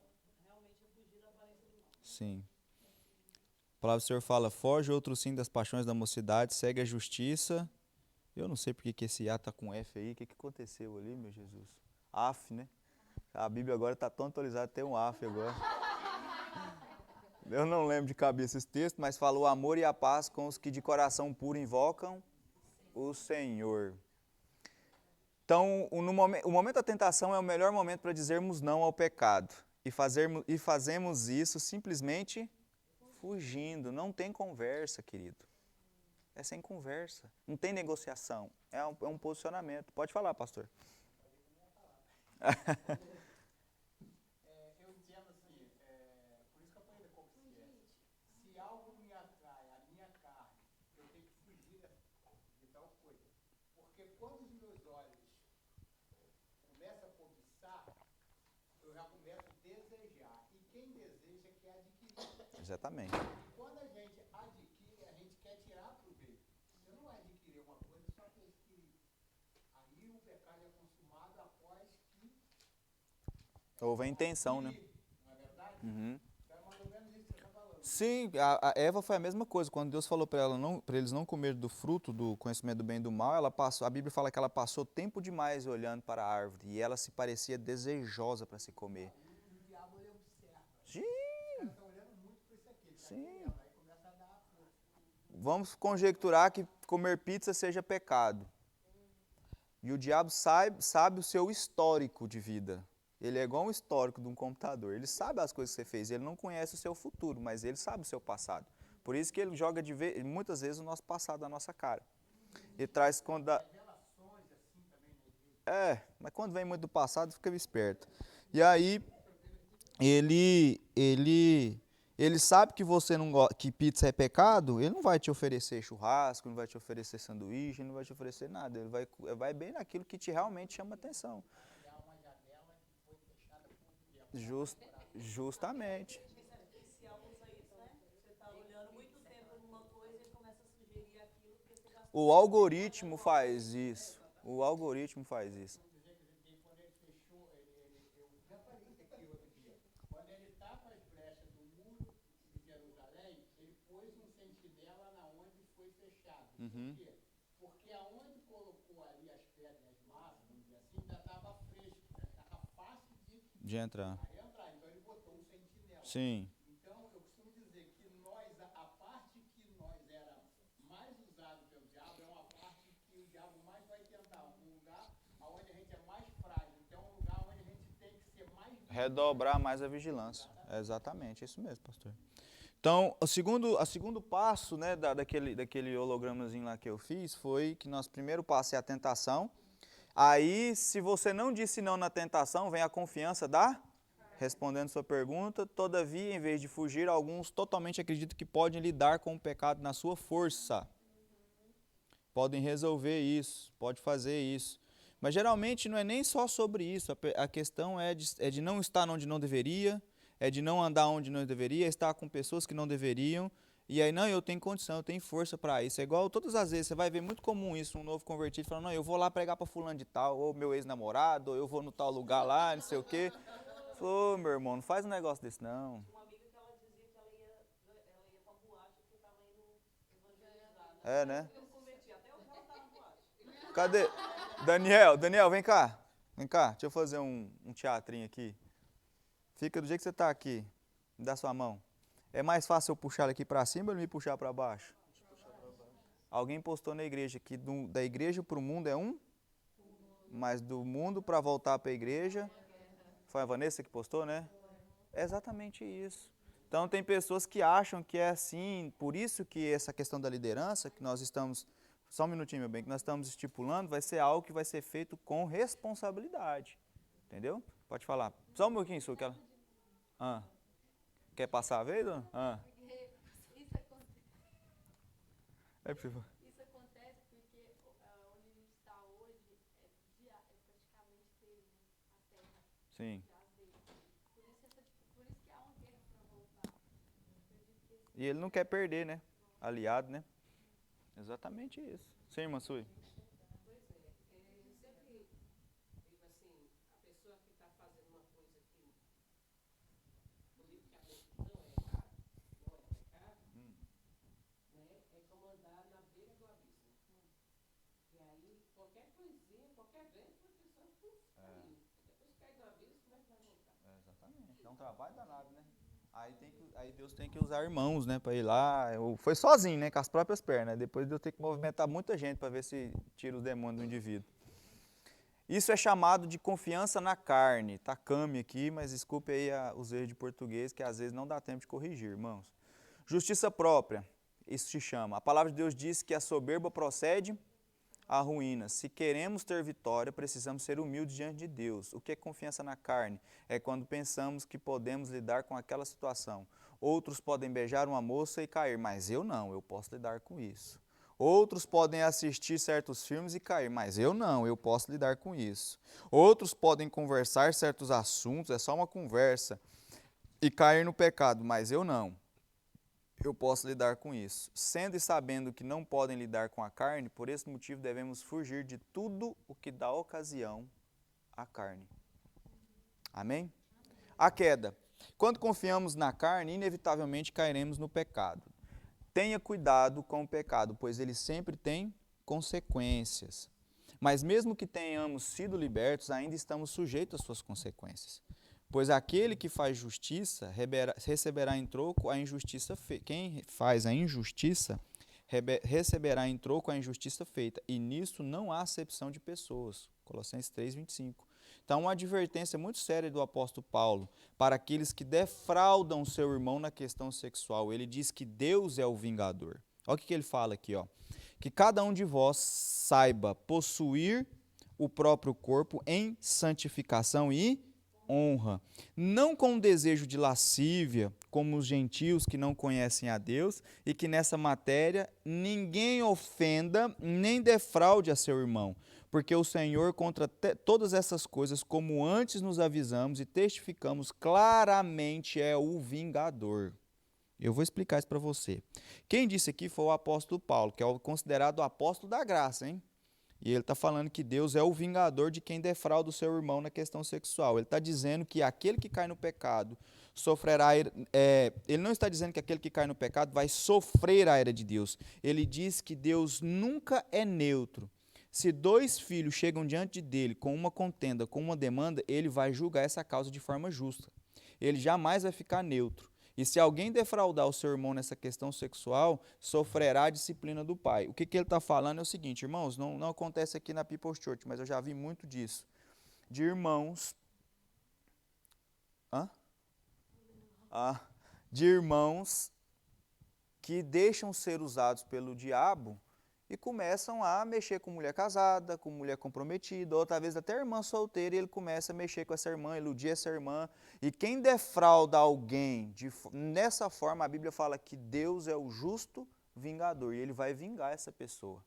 realmente é fugir da aparência do mal. Sim. A palavra do Senhor fala, foge outro sim das paixões da mocidade, segue a justiça. Eu não sei porque que esse A tá com F aí, o que aconteceu ali, meu Jesus? AF, né? A Bíblia agora está tão atualizada, tem um AF agora. Eu não lembro de cabeça esse texto, mas fala o amor e a paz com os que de coração puro invocam o Senhor. Então, o momento da tentação é o melhor momento para dizermos não ao pecado. E fazemos isso simplesmente fugindo. Não tem conversa, querido. É sem conversa. Não tem negociação. É um posicionamento. Pode falar, pastor. Eu entendo assim, por isso que eu estou indo como se algo me atrai, a minha carne, eu tenho que fugir de tal coisa. Porque quando os meus olhos começam a cobiçar, eu já começo a desejar. E quem deseja quer adquirir. Exatamente. E quando a gente adquire, a gente quer tirar proveito. Você não vai adquirir uma coisa só para adquirir. Aí o pecado é consumado após que Houve a intenção, né? não é verdade? Uhum. Então é mais ou menos isso que você está falando. Sim, a Eva foi a mesma coisa. Quando Deus falou para eles não comerem do fruto do conhecimento do bem e do mal, a Bíblia fala que ela passou tempo demais olhando para a árvore e ela se parecia desejosa para se comer. E o diabo ele observa. Sim. Os caras estão olhando muito para isso aqui. Sim. Aí começa a dar força. Vamos conjecturar que comer pizza seja pecado. E o diabo sabe o seu histórico de vida. Ele é igual um histórico de um computador. Ele sabe as coisas que você fez. Ele não conhece o seu futuro, mas ele sabe o seu passado. Por isso que ele joga muitas vezes o nosso passado na nossa cara. Ele traz quando Revelações assim também na igreja. mas quando vem muito do passado, fica esperto. E aí ele sabe que você não que pizza é pecado, ele não vai te oferecer churrasco, não vai te oferecer sanduíche, não vai te oferecer nada. Ele vai bem naquilo que te realmente chama atenção. Criar uma janela que foi fechada por diabo. Justamente. Artificial usa isso, né? Você está olhando muito tempo numa coisa e ele começa a sugerir aquilo porque você gastou. O algoritmo faz isso. O algoritmo faz isso. Quando ele fechou, eu já falei isso aqui outro dia. Quando ele tapa as brechas do muro de Jerusalém, ele pôs um sentinela na onde foi fechado. Uhum. Por quê? Porque aonde colocou ali as pedras massas, vamos dizer assim, ainda estava fresco, estava fácil De entrar. entrar. Então ele botou um sentinela. Sim. Então eu costumo dizer que nós, a parte que nós era mais usado pelo diabo é uma parte que o diabo mais vai tentar, um lugar onde a gente é mais frágil. Redobrar mais a vigilância. É exatamente, é isso mesmo, pastor. Então, o segundo passo, né, daquele hologramazinho lá que eu fiz foi que nosso primeiro passo é a tentação. Aí, se você não disse não na tentação, vem a confiança respondendo sua pergunta. Todavia, em vez de fugir, alguns totalmente acreditam que podem lidar com o pecado na sua força. Podem resolver isso, pode fazer isso. Mas geralmente não é nem só sobre isso, a questão é de não estar onde não deveria, é de não andar onde não deveria, estar com pessoas que não deveriam, e aí, não, eu tenho condição, eu tenho força para isso. É igual todas as vezes, você vai ver muito comum isso, um novo convertido falando, não, eu vou lá pregar para fulano de tal, ou meu ex-namorado, ou eu vou no tal lugar lá, não sei o quê. Ô, meu irmão, não faz um negócio desse não. Uma amiga que ela dizia que ela ia pra boate porque estava indo evangelizar. É, né? Eu converti, até hoje ela tá na boate. Cadê? Daniel, vem cá. Vem cá, deixa eu fazer um teatrinho aqui. Fica do jeito que você está aqui. Me dá sua mão. É mais fácil eu puxar ele aqui para cima ou ele me puxar para baixo? Alguém postou na igreja que da igreja para o mundo é um, mas do mundo para voltar para a igreja... Foi a Vanessa que postou, né? É exatamente isso. Então tem pessoas que acham que é assim, por isso que essa questão da liderança, que nós estamos, só um minutinho meu bem, que nós estamos estipulando, vai ser algo que vai ser feito com responsabilidade. Entendeu? Pode falar. Só um pouquinho, Su, que ela... Quer passar a vez? Porque isso acontece. É possível. Isso acontece porque onde a gente está hoje é praticamente dele, né? A terra. Sim. Por isso que há uma guerra para voltar. E ele não quer perder, né? Aliado, né? Exatamente isso. Sim, irmã Sui. Pois é, eu sempre digo assim, a pessoa que está fazendo uma coisa que politicamente não é errado, não é pecado, né, é como andar na beira do abismo. E aí, qualquer coisinha, qualquer vento, a pessoa caiu. Depois cai do abismo, como é que vai voltar? Exatamente. É um trabalho danado, né? Aí Deus tem que usar irmãos, né, para ir lá. Foi sozinho, né, com as próprias pernas. Depois Deus tem que movimentar muita gente para ver se tira os demônios do indivíduo. Isso é chamado de confiança na carne. Tá Cami aqui, mas desculpe aí os erros de português, que às vezes não dá tempo de corrigir, irmãos. Justiça própria, isso se chama. A palavra de Deus diz que a soberba procede à ruína. Se queremos ter vitória, precisamos ser humildes diante de Deus. O que é confiança na carne? É quando pensamos que podemos lidar com aquela situação. Outros podem beijar uma moça e cair, mas eu não, eu posso lidar com isso. Outros podem assistir certos filmes e cair, mas eu não, eu posso lidar com isso. Outros podem conversar certos assuntos, é só uma conversa, e cair no pecado, mas eu não. Eu posso lidar com isso. Sendo e sabendo que não podem lidar com a carne, por esse motivo devemos fugir de tudo o que dá ocasião à carne. Amém? A queda. Quando confiamos na carne, inevitavelmente cairemos no pecado. Tenha cuidado com o pecado, pois ele sempre tem consequências. Mas mesmo que tenhamos sido libertos, ainda estamos sujeitos às suas consequências. Pois aquele que faz justiça receberá em troco a injustiça feita. Quem faz a injustiça receberá em troco a injustiça feita. E nisso não há acepção de pessoas. Colossenses 3:25. Então, uma advertência muito séria do apóstolo Paulo para aqueles que defraudam seu irmão na questão sexual. Ele diz que Deus é o vingador. Olha o que ele fala aqui, ó. Que cada um de vós saiba possuir o próprio corpo em santificação e honra, não com desejo de lascívia, como os gentios que não conhecem a Deus, e que nessa matéria ninguém ofenda nem defraude a seu irmão, porque o Senhor contra todas essas coisas, como antes nos avisamos e testificamos claramente, é o vingador. Eu vou explicar isso para você. Quem disse aqui foi o apóstolo Paulo, que é considerado o apóstolo da graça, hein? E ele está falando que Deus é o vingador de quem defrauda o seu irmão na questão sexual. Ele está dizendo que aquele que cai no pecado sofrerá... ele não está dizendo que aquele que cai no pecado vai sofrer a ira de Deus. Ele diz que Deus nunca é neutro. Se dois filhos chegam diante dele com uma contenda, com uma demanda, ele vai julgar essa causa de forma justa. Ele jamais vai ficar neutro. E se alguém defraudar o seu irmão nessa questão sexual, sofrerá a disciplina do pai. O que ele está falando é o seguinte, irmãos, não acontece aqui na People's Church, mas eu já vi muito disso. De irmãos Hã? De irmãos que deixam ser usados pelo diabo e começam a mexer com mulher casada, com mulher comprometida, ou talvez até irmã solteira, e ele começa a mexer com essa irmã, iludir essa irmã. E quem defrauda alguém nessa forma, a Bíblia fala que Deus é o justo vingador, e ele vai vingar essa pessoa.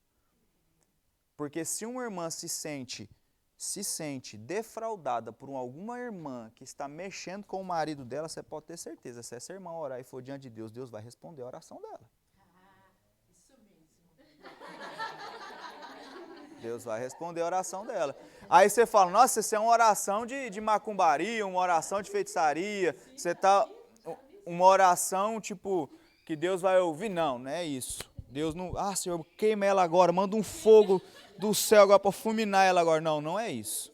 Porque se uma irmã se sente defraudada por alguma irmã que está mexendo com o marido dela, você pode ter certeza, se essa irmã orar e for diante de Deus, Deus vai responder a oração dela. Isso mesmo. Deus vai responder a oração dela. Aí você fala, nossa, isso é uma oração de macumbaria, uma oração de feitiçaria, você tá uma oração tipo que Deus vai ouvir. Não, não é isso. Deus não, Senhor, queima ela agora, manda um fogo do céu agora para fulminar ela agora. Não, não é isso.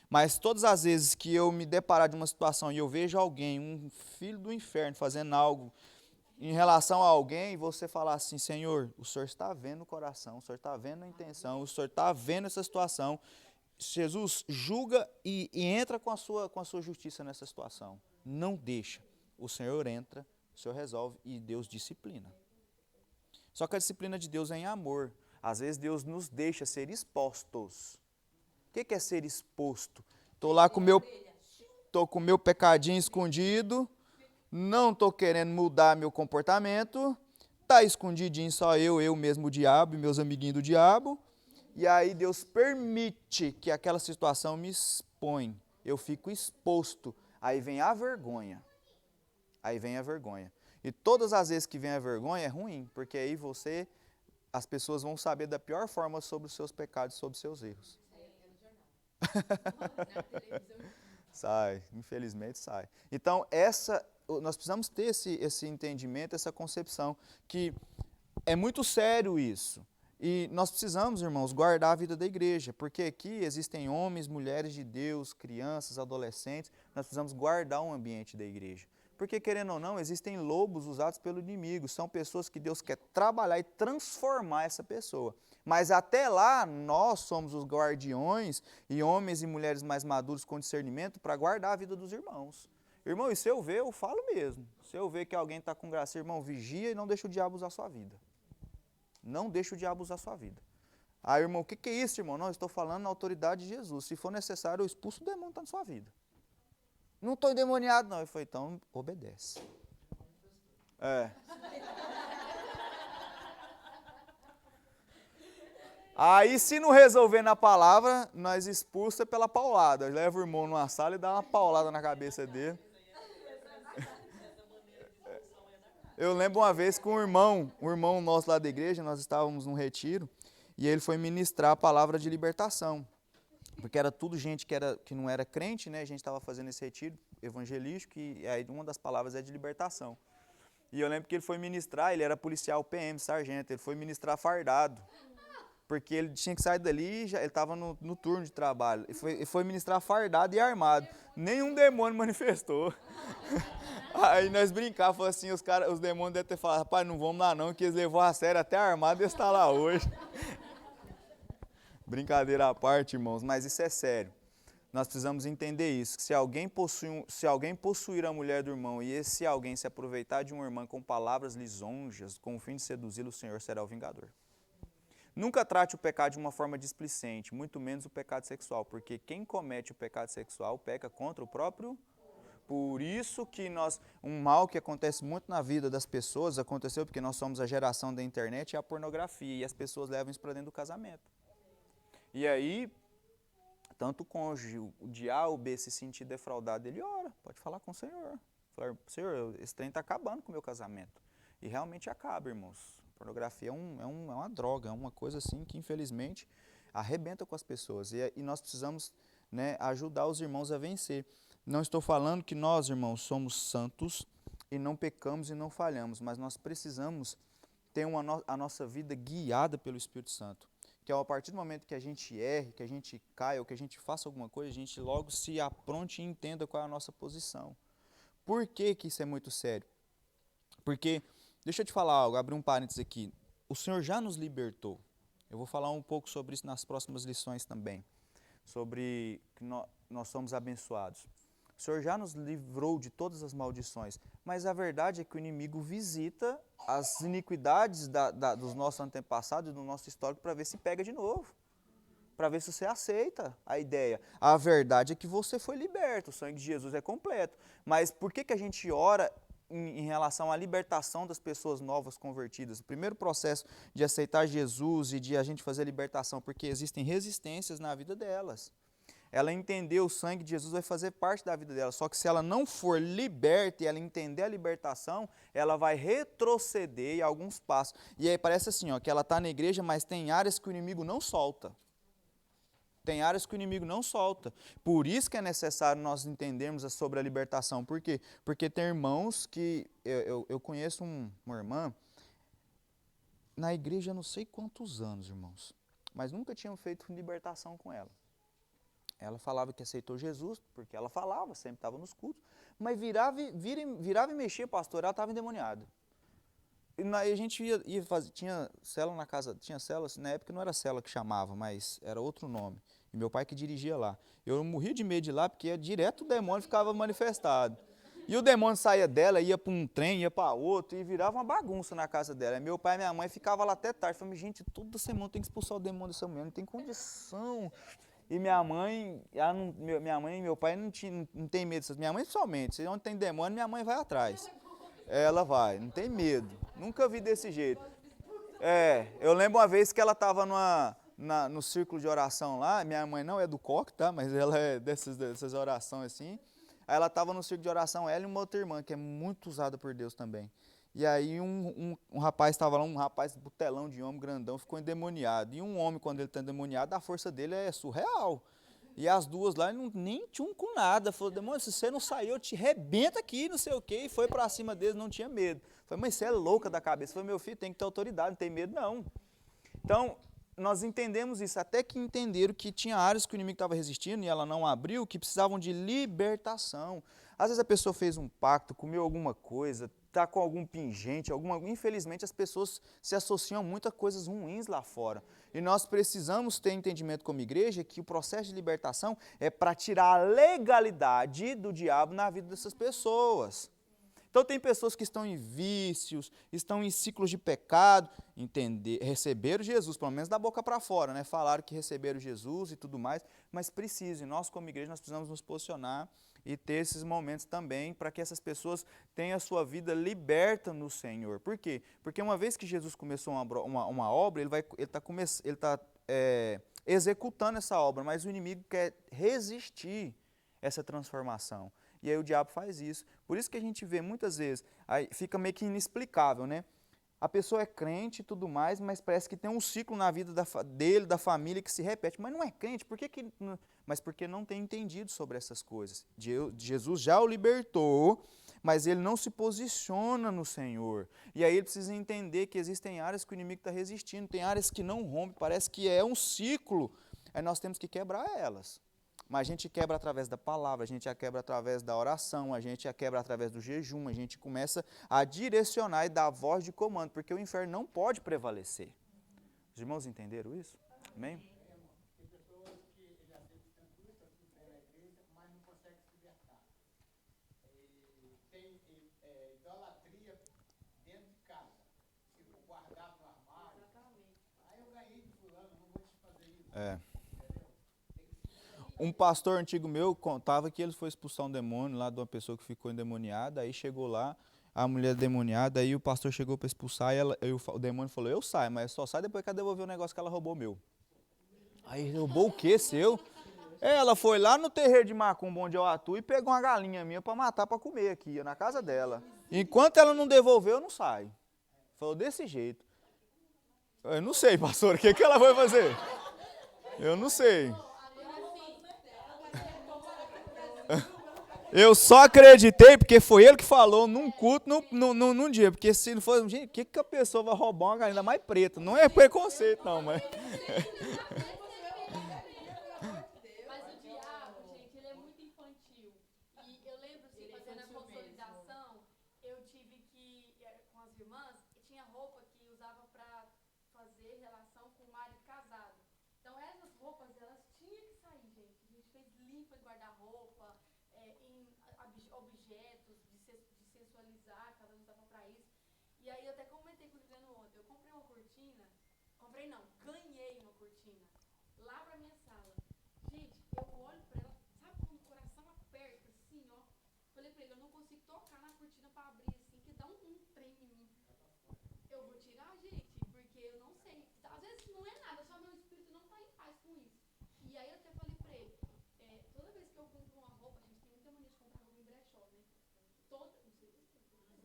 Mas todas as vezes que eu me deparar de uma situação e eu vejo alguém, um filho do inferno, fazendo algo em relação a alguém, você falar assim, Senhor, o Senhor está vendo o coração, o Senhor está vendo a intenção, o Senhor está vendo essa situação. Jesus julga e entra com a sua justiça nessa situação. Não deixa. O Senhor entra, o Senhor resolve e Deus disciplina. Só que a disciplina de Deus é em amor. Às vezes Deus nos deixa ser expostos. O que é ser exposto? Estou lá com o meu pecadinho escondido, não estou querendo mudar meu comportamento, está escondidinho só eu mesmo o diabo e meus amiguinhos do diabo, e aí Deus permite que aquela situação me expõe, eu fico exposto, aí vem a vergonha. E todas as vezes que vem a vergonha é ruim, porque aí as pessoas vão saber da pior forma sobre os seus pecados, sobre os seus erros. Sai, infelizmente sai. Então, nós precisamos ter esse entendimento, essa concepção, que é muito sério isso. E nós precisamos, irmãos, guardar a vida da igreja, porque aqui existem homens, mulheres de Deus, crianças, adolescentes, nós precisamos guardar o ambiente da igreja. Porque, querendo ou não, existem lobos usados pelo inimigo, são pessoas que Deus quer trabalhar e transformar essa pessoa. Mas até lá, nós somos os guardiões e homens e mulheres mais maduros com discernimento para guardar a vida dos irmãos. Irmão, e se eu ver, eu falo mesmo. Se eu ver que alguém está com graça, irmão, vigia e não deixa o diabo usar a sua vida. Não deixa o diabo usar a sua vida. Irmão, o que é isso, irmão? Não, eu estou falando na autoridade de Jesus. Se for necessário, eu expulso o demônio que está na sua vida. Não estou endemoniado, não. Ele falou, então, obedece. Aí, se não resolver na palavra, nós expulsa pela paulada. Leva o irmão numa sala e dá uma paulada na cabeça dele. Eu lembro uma vez que um irmão nosso lá da igreja, nós estávamos num retiro, e ele foi ministrar a palavra de libertação. Porque era tudo gente que não era crente, né? A gente estava fazendo esse retiro evangelístico, e aí uma das palavras é de libertação. E eu lembro que ele foi ministrar, ele era policial PM, sargento, ele foi ministrar fardado. Porque ele tinha que sair dali, ele estava no turno de trabalho. Ele foi ministrar fardado e armado. Nenhum demônio manifestou. Aí nós brincávamos, falamos assim, os demônios devem ter falado, rapaz, não vamos lá não, que eles levou a sério até armado e eles estão lá hoje. Brincadeira à parte, irmãos, mas isso é sério. Nós precisamos entender isso, que se alguém possuir a mulher do irmão e esse alguém se aproveitar de uma irmã com palavras lisonjas, com o fim de seduzi-lo, o Senhor será o vingador. Nunca trate o pecado de uma forma displicente, muito menos o pecado sexual, porque quem comete o pecado sexual peca contra o próprio. Por isso que um mal que acontece muito na vida das pessoas, aconteceu porque nós somos a geração da internet, é a pornografia, e as pessoas levam isso para dentro do casamento. E aí, tanto o cônjuge, o diabo, se sentir defraudado, ele ora, pode falar com o Senhor. Falar, Senhor, esse trem está acabando com o meu casamento. E realmente acaba, irmãos. Pornografia é uma droga, é uma coisa assim que infelizmente arrebenta com as pessoas. E nós precisamos, né, ajudar os irmãos a vencer. Não estou falando que nós, irmãos, somos santos e não pecamos e não falhamos, mas nós precisamos ter a nossa vida guiada pelo Espírito Santo. Que a partir do momento que a gente erre, que a gente caia ou que a gente faça alguma coisa, a gente logo se apronte e entenda qual é a nossa posição. Por que isso é muito sério? Porque, deixa eu te falar algo, abrir um parênteses aqui. O Senhor já nos libertou. Eu vou falar um pouco sobre isso nas próximas lições também. Sobre que nós somos abençoados. O O Senhor já nos livrou de todas as maldições. Mas a verdade é que o inimigo visita as iniquidades dos nossos antepassados e do nosso histórico para ver se pega de novo. Para ver se você aceita a ideia. A verdade é que você foi liberto, o sangue de Jesus é completo. Mas por que a gente ora em relação à libertação das pessoas novas convertidas? O primeiro processo de aceitar Jesus e de a gente fazer a libertação, porque existem resistências na vida delas. Ela entender o sangue de Jesus vai fazer parte da vida dela, só que se ela não for liberta e ela entender a libertação, ela vai retroceder em alguns passos. E aí parece assim, ó, que ela está na igreja, mas tem áreas que o inimigo não solta. Tem áreas que o inimigo não solta. Por isso que é necessário nós entendermos sobre a libertação. Por quê? Porque tem irmãos que... Eu conheço uma irmã, na igreja há não sei quantos anos, irmãos, mas nunca tinham feito libertação com ela. Ela falava que aceitou Jesus, porque ela falava, sempre estava nos cultos, mas virava e mexia, pastor, ela estava endemoniada. E a gente ia fazer, tinha célula na casa, tinha célula, na época não era célula que chamava, mas era outro nome. E meu pai que dirigia lá. Eu morria de medo de ir lá, porque direto o demônio ficava manifestado. E o demônio saía dela, ia para um trem, ia para outro, e virava uma bagunça na casa dela. E meu pai e minha mãe ficavam lá até tarde. Falei, gente, toda semana tem que expulsar o demônio dessa mulher, não tem condição. E minha mãe e meu pai não tem medo dessas. Minha mãe principalmente, se onde tem demônio, minha mãe vai atrás. Ela vai, não tem medo. Nunca vi desse jeito. Eu lembro uma vez que ela estava no círculo de oração lá, minha mãe não é do coque, tá? Mas ela é dessas orações assim. Aí ela estava no círculo de oração, ela e uma outra irmã, que é muito usada por Deus também. E aí um rapaz estava lá, um rapaz butelão de homem grandão, ficou endemoniado. E um homem, quando ele está endemoniado, a força dele é surreal. E as duas lá nem tinham com nada. Falou, demônio, se você não sair, eu te rebento aqui, não sei o quê. E foi para cima deles, não tinha medo. Falei, mas você é louca da cabeça. Falei, meu filho, tem que ter autoridade, não tem medo não. Então, nós entendemos isso, até que entenderam que tinha áreas que o inimigo estava resistindo e ela não abriu, que precisavam de libertação. Às vezes a pessoa fez um pacto, comeu alguma coisa, está com algum pingente, infelizmente as pessoas se associam muito a coisas ruins lá fora. E nós precisamos ter entendimento como igreja que o processo de libertação é para tirar a legalidade do diabo na vida dessas pessoas. Então tem pessoas que estão em vícios, estão em ciclos de pecado, receberam Jesus, pelo menos da boca para fora, né? Falaram que receberam Jesus e tudo mais, mas precisam, nós como igreja nós precisamos nos posicionar e ter esses momentos também para que essas pessoas tenham a sua vida liberta no Senhor. Por quê? Porque uma vez que Jesus começou uma obra, ele está executando essa obra, mas o inimigo quer resistir essa transformação. E aí o diabo faz isso. Por isso que a gente vê muitas vezes, aí fica meio que inexplicável, né? A pessoa é crente e tudo mais, mas parece que tem um ciclo na vida dele, da família, que se repete. Mas não é crente, mas porque não tem entendido sobre essas coisas. Jesus já o libertou, mas ele não se posiciona no Senhor. E aí ele precisa entender que existem áreas que o inimigo está resistindo, tem áreas que não rompe, parece que é um ciclo. Aí nós temos que quebrar elas. Mas a gente quebra através da palavra, a gente a quebra através da oração, a gente a quebra através do jejum, a gente começa a direcionar e dar voz de comando, porque o inferno não pode prevalecer. Os irmãos entenderam isso? Amém? Tem pessoas que ele aceita tranquilo, na igreja, mas não consegue se libertar. Tem idolatria dentro de casa, tipo guardado no armário. Aí eu ganhei de fulano, não vou te fazer isso. Um pastor antigo meu contava que ele foi expulsar um demônio lá de uma pessoa que ficou endemoniada, aí chegou lá, a mulher endemoniada, aí o pastor chegou para expulsar e o demônio falou, eu saio, mas só sai depois que ela devolver o negócio que ela roubou meu. Aí roubou o quê, seu? Ela foi lá no terreiro de Macumba, onde eu atuo, e pegou uma galinha minha para matar, para comer aqui, na casa dela. Enquanto ela não devolveu, eu não saio. Falou desse jeito. Eu não sei, pastor, o que ela vai fazer? Eu não sei. Eu só acreditei porque foi ele que falou num culto, num dia. Porque se não for, gente, o que a pessoa vai roubar uma galinha mais preta? Não é preconceito, não, mas... Mas o diabo, gente, ele é muito infantil. E eu lembro, assim, fazendo a consolidação, eu tive que, com as irmãs, tinha roupa que usava para fazer relação com o marido casado. Então, essas roupas, elas tinham que sair, gente. A gente fez limpa em guarda-roupa, E aí eu até comentei com o Juliano ontem, eu comprei uma cortina, comprei não, ganhei uma cortina lá pra minha sala. Gente, eu olho pra ela, sabe quando o coração aperta assim, ó? Falei pra ele, eu não consigo tocar na cortina pra abrir assim, que dá um trem em mim. Eu vou tirar, gente, porque eu não sei. Às vezes não é nada, só meu espírito não tá em paz com isso. E aí eu até falei pra ele, toda vez que eu compro uma roupa, a gente tem muita mania de comprar roupa em brechó, né?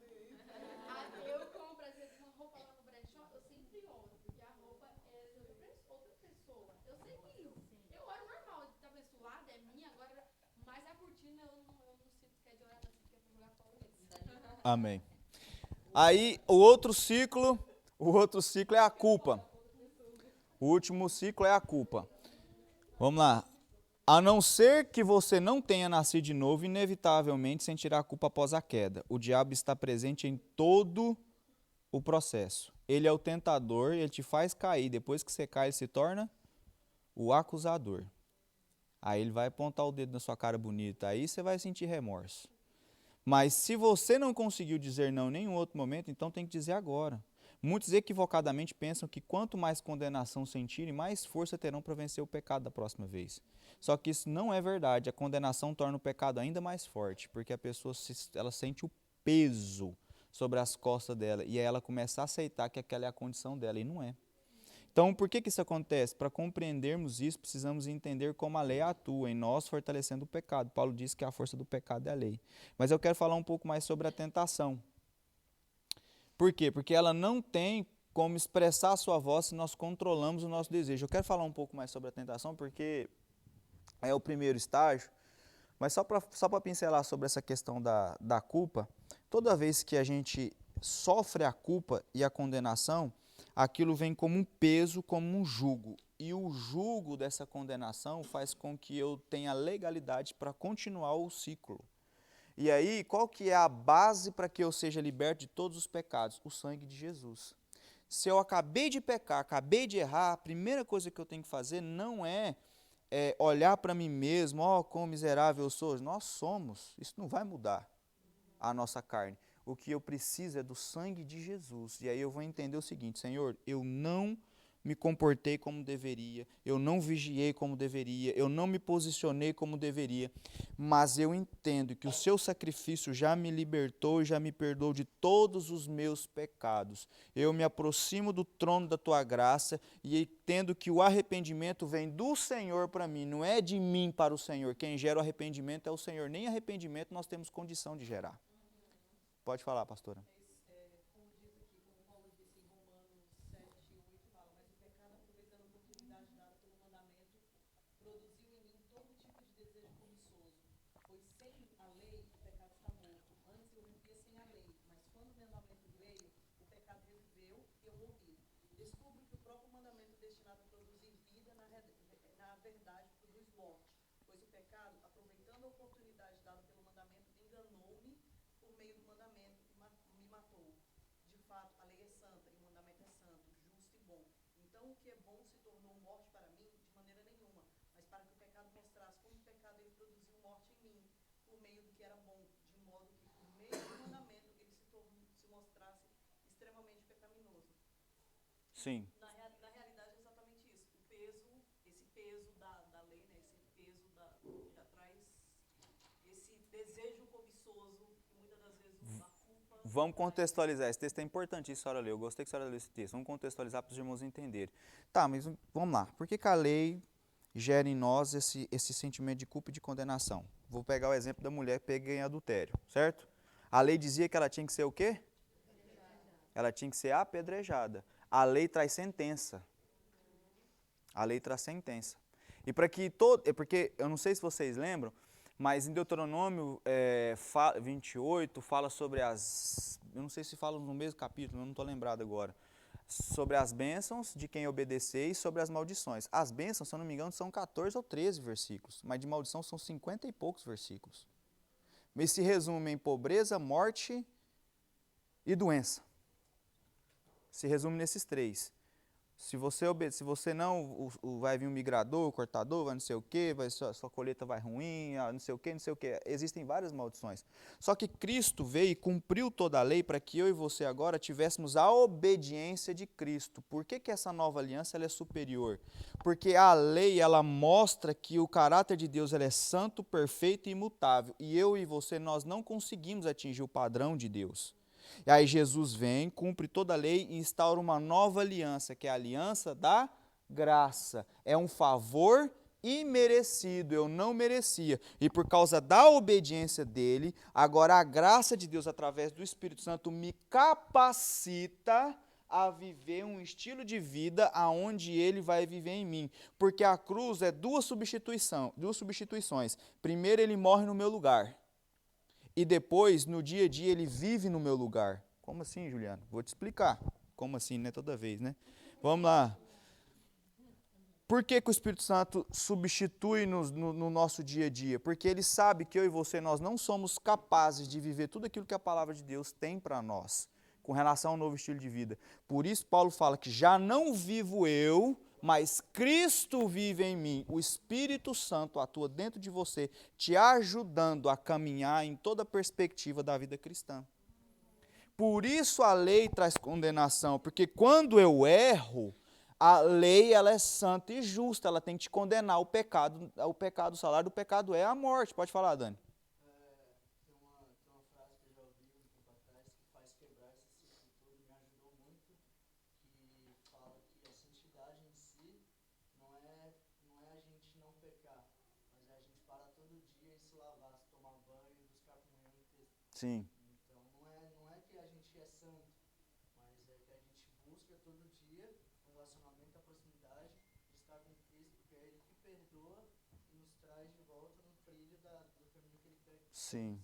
Não sei se eu compro às vezes uma roupa lá no brechó, eu sempre oro, porque a roupa é de outra pessoa. Eu sei que eu oro normal, tá abençoada, é minha, agora, mas a cortina eu não sinto que é de orar, não, sinto que é pra jogar fora mesmo. Amém. Aí o outro ciclo é a culpa. O último ciclo é a culpa. Vamos lá. A não ser que você não tenha nascido de novo, inevitavelmente sentirá a culpa após a queda. O diabo está presente em todo o processo. Ele é o tentador, ele te faz cair. Depois que você cai, ele se torna o acusador. Aí ele vai apontar o dedo na sua cara bonita, aí você vai sentir remorso. Mas se você não conseguiu dizer não em nenhum outro momento, então tem que dizer agora. Muitos equivocadamente pensam que quanto mais condenação sentirem, mais força terão para vencer o pecado da próxima vez. Só que isso não é verdade. A condenação torna o pecado ainda mais forte, porque a pessoa ela sente o peso sobre as costas dela e aí ela começa a aceitar que aquela é a condição dela e não é. Então, por que isso acontece? Para compreendermos isso, precisamos entender como a lei atua em nós, fortalecendo o pecado. Paulo diz que a força do pecado é a lei. Mas eu quero falar um pouco mais sobre a tentação. Por quê? Porque ela não tem como expressar a sua voz se nós controlamos o nosso desejo. Eu quero falar um pouco mais sobre a tentação, porque é o primeiro estágio, mas só para pincelar sobre essa questão da culpa, toda vez que a gente sofre a culpa e a condenação, aquilo vem como um peso, como um jugo. E o jugo dessa condenação faz com que eu tenha legalidade para continuar o ciclo. E aí, qual que é a base para que eu seja liberto de todos os pecados? O sangue de Jesus. Se eu acabei de pecar, acabei de errar, a primeira coisa que eu tenho que fazer não é olhar para mim mesmo, quão miserável eu sou. Nós somos, isso não vai mudar a nossa carne. O que eu preciso é do sangue de Jesus. E aí eu vou entender o seguinte: Senhor, eu não me comportei como deveria, eu não vigiei como deveria, eu não me posicionei como deveria, mas eu entendo que o seu sacrifício já me libertou e já me perdoou de todos os meus pecados. Eu me aproximo do trono da tua graça e entendo que o arrependimento vem do Senhor para mim, não é de mim para o Senhor. Quem gera o arrependimento é o Senhor. Nem arrependimento nós temos condição de gerar. Pode falar, pastora. Como diz aqui, como Paulo disse em Romanos 7:8, fala, mas o pecado, aproveitando a oportunidade dada pelo mandamento, produziu em mim todo tipo de desejo cobiçoso, pois sem a lei o pecado está morto. Antes eu vivia sem a lei, mas quando o mandamento veio, o pecado reviveu e eu morri. Descubro que o próprio mandamento destinado a produzir vida, na verdade, produz morte, pois o pecado, aproveitando a oportunidade dada pelo mandamento, enganou-me por meio do mandamento e me matou. De fato, a lei é santa e o mandamento é santo, justo e bom. Então, o que é bom se tornou morte para mim? De maneira nenhuma, mas para que o pecado mostrasse como o pecado ele produziu morte em mim, por meio do que era bom, de modo que por meio do mandamento ele se mostrasse extremamente pecaminoso. Sim. Na realidade é exatamente isso. Esse peso da lei, né? Esse peso já traz esse desejo cobiçoso que muitas das vezes a culpa... Vamos contextualizar. Esse texto é importante, isso a senhora leu. Eu gostei que a senhora leu esse texto. Vamos contextualizar para os irmãos entenderem. Tá, mas vamos lá. Por que a lei gera em nós esse sentimento de culpa e de condenação? Vou pegar o exemplo da mulher pega em adultério, certo? A lei dizia que ela tinha que ser o quê? Ela tinha que ser apedrejada. A lei traz sentença. A lei traz sentença. E para que porque eu não sei se vocês lembram, mas em Deuteronômio 28 fala sobre eu não sei se fala no mesmo capítulo, eu não estou lembrado agora, sobre as bênçãos de quem obedecer e sobre as maldições. As bênçãos, se eu não me engano, são 14 ou 13 versículos, mas de maldição são 50 e poucos versículos. Mas se resume em pobreza, morte e doença. Se resume nesses três. Se você não, vai vir um migrador, cortador, vai não sei o quê, sua colheita vai ruim, não sei o quê, não sei o quê. Existem várias maldições. Só que Cristo veio e cumpriu toda a lei para que eu e você agora tivéssemos a obediência de Cristo. Por que essa nova aliança ela é superior? Porque a lei ela mostra que o caráter de Deus ele é santo, perfeito e imutável. E eu e você, nós não conseguimos atingir o padrão de Deus. E aí Jesus vem, cumpre toda a lei e instaura uma nova aliança, que é a aliança da graça. É um favor imerecido, eu não merecia. E por causa da obediência dele, agora a graça de Deus através do Espírito Santo me capacita a viver um estilo de vida aonde ele vai viver em mim. Porque a cruz é duas substituições. Primeiro ele morre no meu lugar. E depois, no dia a dia, ele vive no meu lugar. Como assim, Juliano? Vou te explicar. Como assim, né? Toda vez, né? Vamos lá. Por que o Espírito Santo substitui no nosso dia a dia? Porque ele sabe que eu e você, nós não somos capazes de viver tudo aquilo que a palavra de Deus tem para nós, com relação ao novo estilo de vida. Por isso, Paulo fala que já não vivo eu, mas Cristo vive em mim. O Espírito Santo atua dentro de você, te ajudando a caminhar em toda a perspectiva da vida cristã. Por isso a lei traz condenação, porque quando eu erro, a lei ela é santa e justa, ela tem que te condenar. O pecado, o salário do pecado é a morte. Pode falar, Dani. Tem uma frase que eu já ouvi um tempo atrás que faz quebrar esse ciclo todo, me ajudou muito, que fala que a santidade em si não é a gente não pecar, mas é a gente parar todo dia e se lavar, se tomar banho e buscar comunhão e ter. Sim. Então não é que a gente é santo, mas é que a gente busca todo dia o relacionamento, a proximidade de estar com Cristo, porque é Ele que perdoa e nos traz de volta no trilho do caminho que Ele quer. Sim.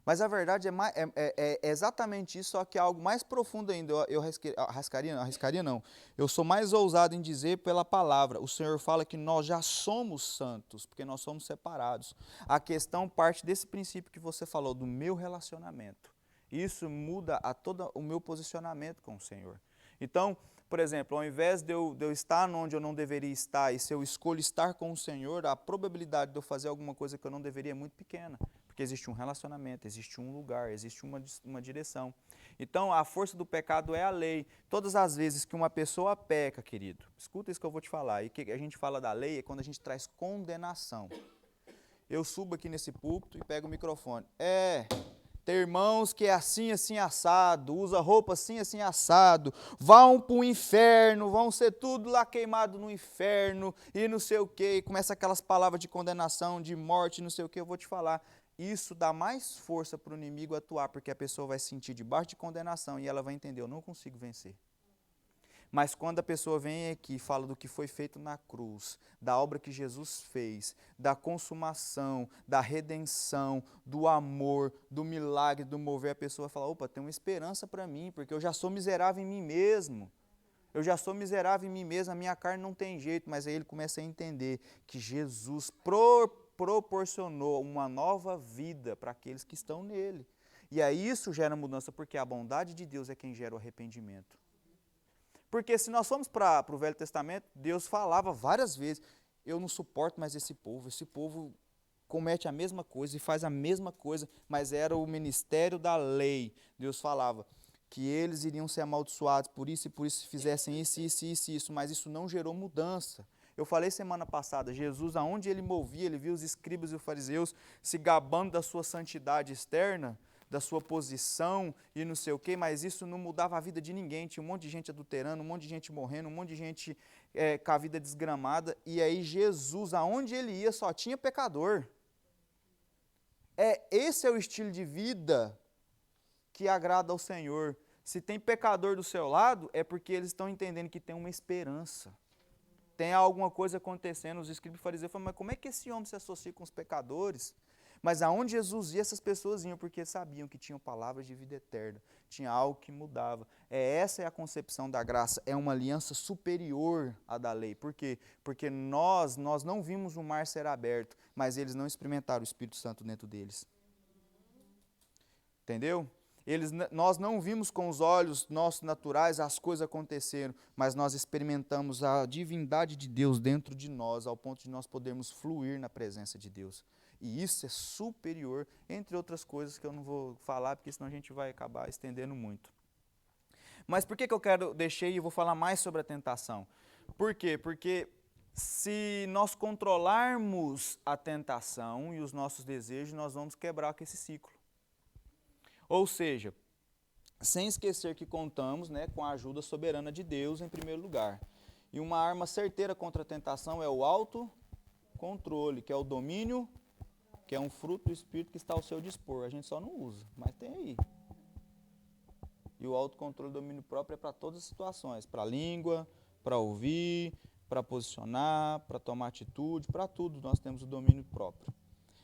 Mas a verdade é exatamente isso, só que é algo mais profundo ainda. Eu arriscaria não. Eu sou mais ousado em dizer pela palavra. O Senhor fala que nós já somos santos, porque nós somos separados. A questão parte desse princípio que você falou, do meu relacionamento. Isso muda a todo o meu posicionamento com o Senhor. Então, por exemplo, ao invés de eu estar onde eu não deveria estar, e se eu escolho estar com o Senhor, a probabilidade de eu fazer alguma coisa que eu não deveria é muito pequena. Porque existe um relacionamento, existe um lugar, existe uma direção. Então, a força do pecado é a lei. Todas as vezes que uma pessoa peca, querido, escuta isso que eu vou te falar, e que a gente fala da lei é quando a gente traz condenação. Eu subo aqui nesse púlpito e pego o microfone. Tem irmãos que é assim, assim, assado, usa roupa assim, assim, assado, vão para o inferno, vão ser tudo lá queimado no inferno, e não sei o quê, e começa aquelas palavras de condenação, de morte, não sei o quê, eu vou te falar. Isso dá mais força para o inimigo atuar, porque a pessoa vai se sentir debaixo de condenação e ela vai entender, eu não consigo vencer. Mas quando a pessoa vem aqui e fala do que foi feito na cruz, da obra que Jesus fez, da consumação, da redenção, do amor, do milagre, do mover, a pessoa fala, opa, tem uma esperança para mim, porque eu já sou miserável em mim mesmo. Eu já sou miserável em mim mesmo, a minha carne não tem jeito, mas aí ele começa a entender que Jesus proporcionou uma nova vida para aqueles que estão nele. E aí isso gera mudança, porque a bondade de Deus é quem gera o arrependimento. Porque se nós formos para o Velho Testamento, Deus falava várias vezes, eu não suporto mais esse povo comete a mesma coisa e faz a mesma coisa, mas era o ministério da lei. Deus falava que eles iriam ser amaldiçoados por isso e por isso, se fizessem isso, mas isso não gerou mudança. Eu falei semana passada, Jesus, aonde ele movia, ele viu os escribas e os fariseus se gabando da sua santidade externa, da sua posição e não sei o quê, mas isso não mudava a vida de ninguém. Tinha um monte de gente adulterando, um monte de gente morrendo, um monte de gente com a vida desgramada. E aí Jesus, aonde ele ia, só tinha pecador. Esse é o estilo de vida que agrada ao Senhor. Se tem pecador do seu lado, é porque eles estão entendendo que tem uma esperança. Tem alguma coisa acontecendo. Os escribas e fariseus falam, mas como é que esse homem se associa com os pecadores? Mas aonde Jesus ia, essas pessoas iam, porque sabiam que tinham palavras de vida eterna, tinha algo que mudava. Essa é a concepção da graça, é uma aliança superior à da lei. Por quê? Porque nós não vimos o mar ser aberto, mas eles não experimentaram o Espírito Santo dentro deles. Entendeu? Nós não vimos com os olhos nossos naturais as coisas aconteceram, mas nós experimentamos a divindade de Deus dentro de nós, ao ponto de nós podermos fluir na presença de Deus. E isso é superior, entre outras coisas que eu não vou falar, porque senão a gente vai acabar estendendo muito. Mas por que eu deixei e vou falar mais sobre a tentação? Por quê? Porque se nós controlarmos a tentação e os nossos desejos, nós vamos quebrar esse ciclo. Ou seja, sem esquecer que contamos, né, com a ajuda soberana de Deus em primeiro lugar. E uma arma certeira contra a tentação é o autocontrole, que é o domínio, que é um fruto do Espírito que está ao seu dispor. A gente só não usa, mas tem aí. E o autocontrole, o domínio próprio é para todas as situações, para a língua, para ouvir, para posicionar, para tomar atitude, para tudo nós temos o domínio próprio.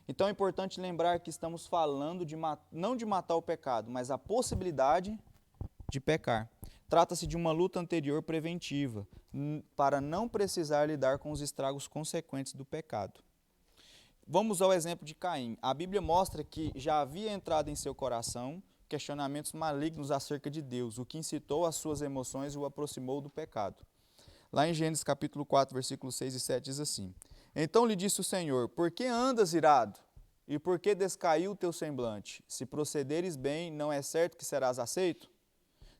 Então é importante lembrar que estamos falando não de matar o pecado, mas a possibilidade de pecar. Trata-se de uma luta anterior preventiva, para não precisar lidar com os estragos consequentes do pecado. Vamos ao exemplo de Caim. A Bíblia mostra que já havia entrado em seu coração questionamentos malignos acerca de Deus, o que incitou as suas emoções e o aproximou do pecado. Lá em Gênesis capítulo 4, versículos 6 e 7 diz assim: Então lhe disse o Senhor, por que andas irado? E por que descaiu o teu semblante? Se procederes bem, não é certo que serás aceito?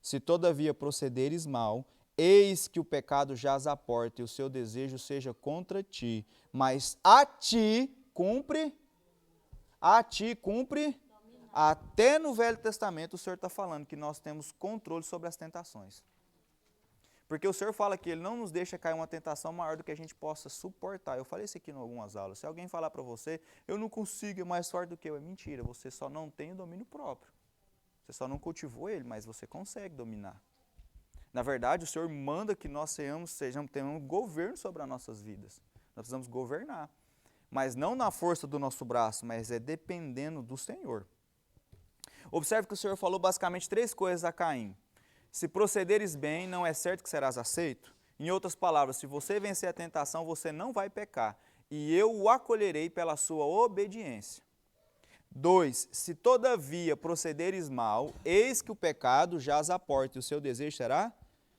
Se todavia procederes mal, eis que o pecado jaz à porta e o seu desejo seja contra ti, mas a ti cumpre. Até no Velho Testamento o Senhor está falando que nós temos controle sobre as tentações. Porque o Senhor fala que Ele não nos deixa cair uma tentação maior do que a gente possa suportar. Eu falei isso aqui em algumas aulas. Se alguém falar para você, eu não consigo, é mais forte do que eu, é mentira. Você só não tem o domínio próprio. Você só não cultivou ele, mas você consegue dominar. Na verdade, o Senhor manda que nós tenhamos governo sobre as nossas vidas. Nós precisamos governar. Mas não na força do nosso braço, mas é dependendo do Senhor. Observe que o Senhor falou basicamente 3 coisas a Caim. Se procederes bem, não é certo que serás aceito. Em outras palavras, se você vencer a tentação, você não vai pecar. E eu o acolherei pela sua obediência. 2. Se todavia procederes mal, eis que o pecado jaz à porta e o seu desejo será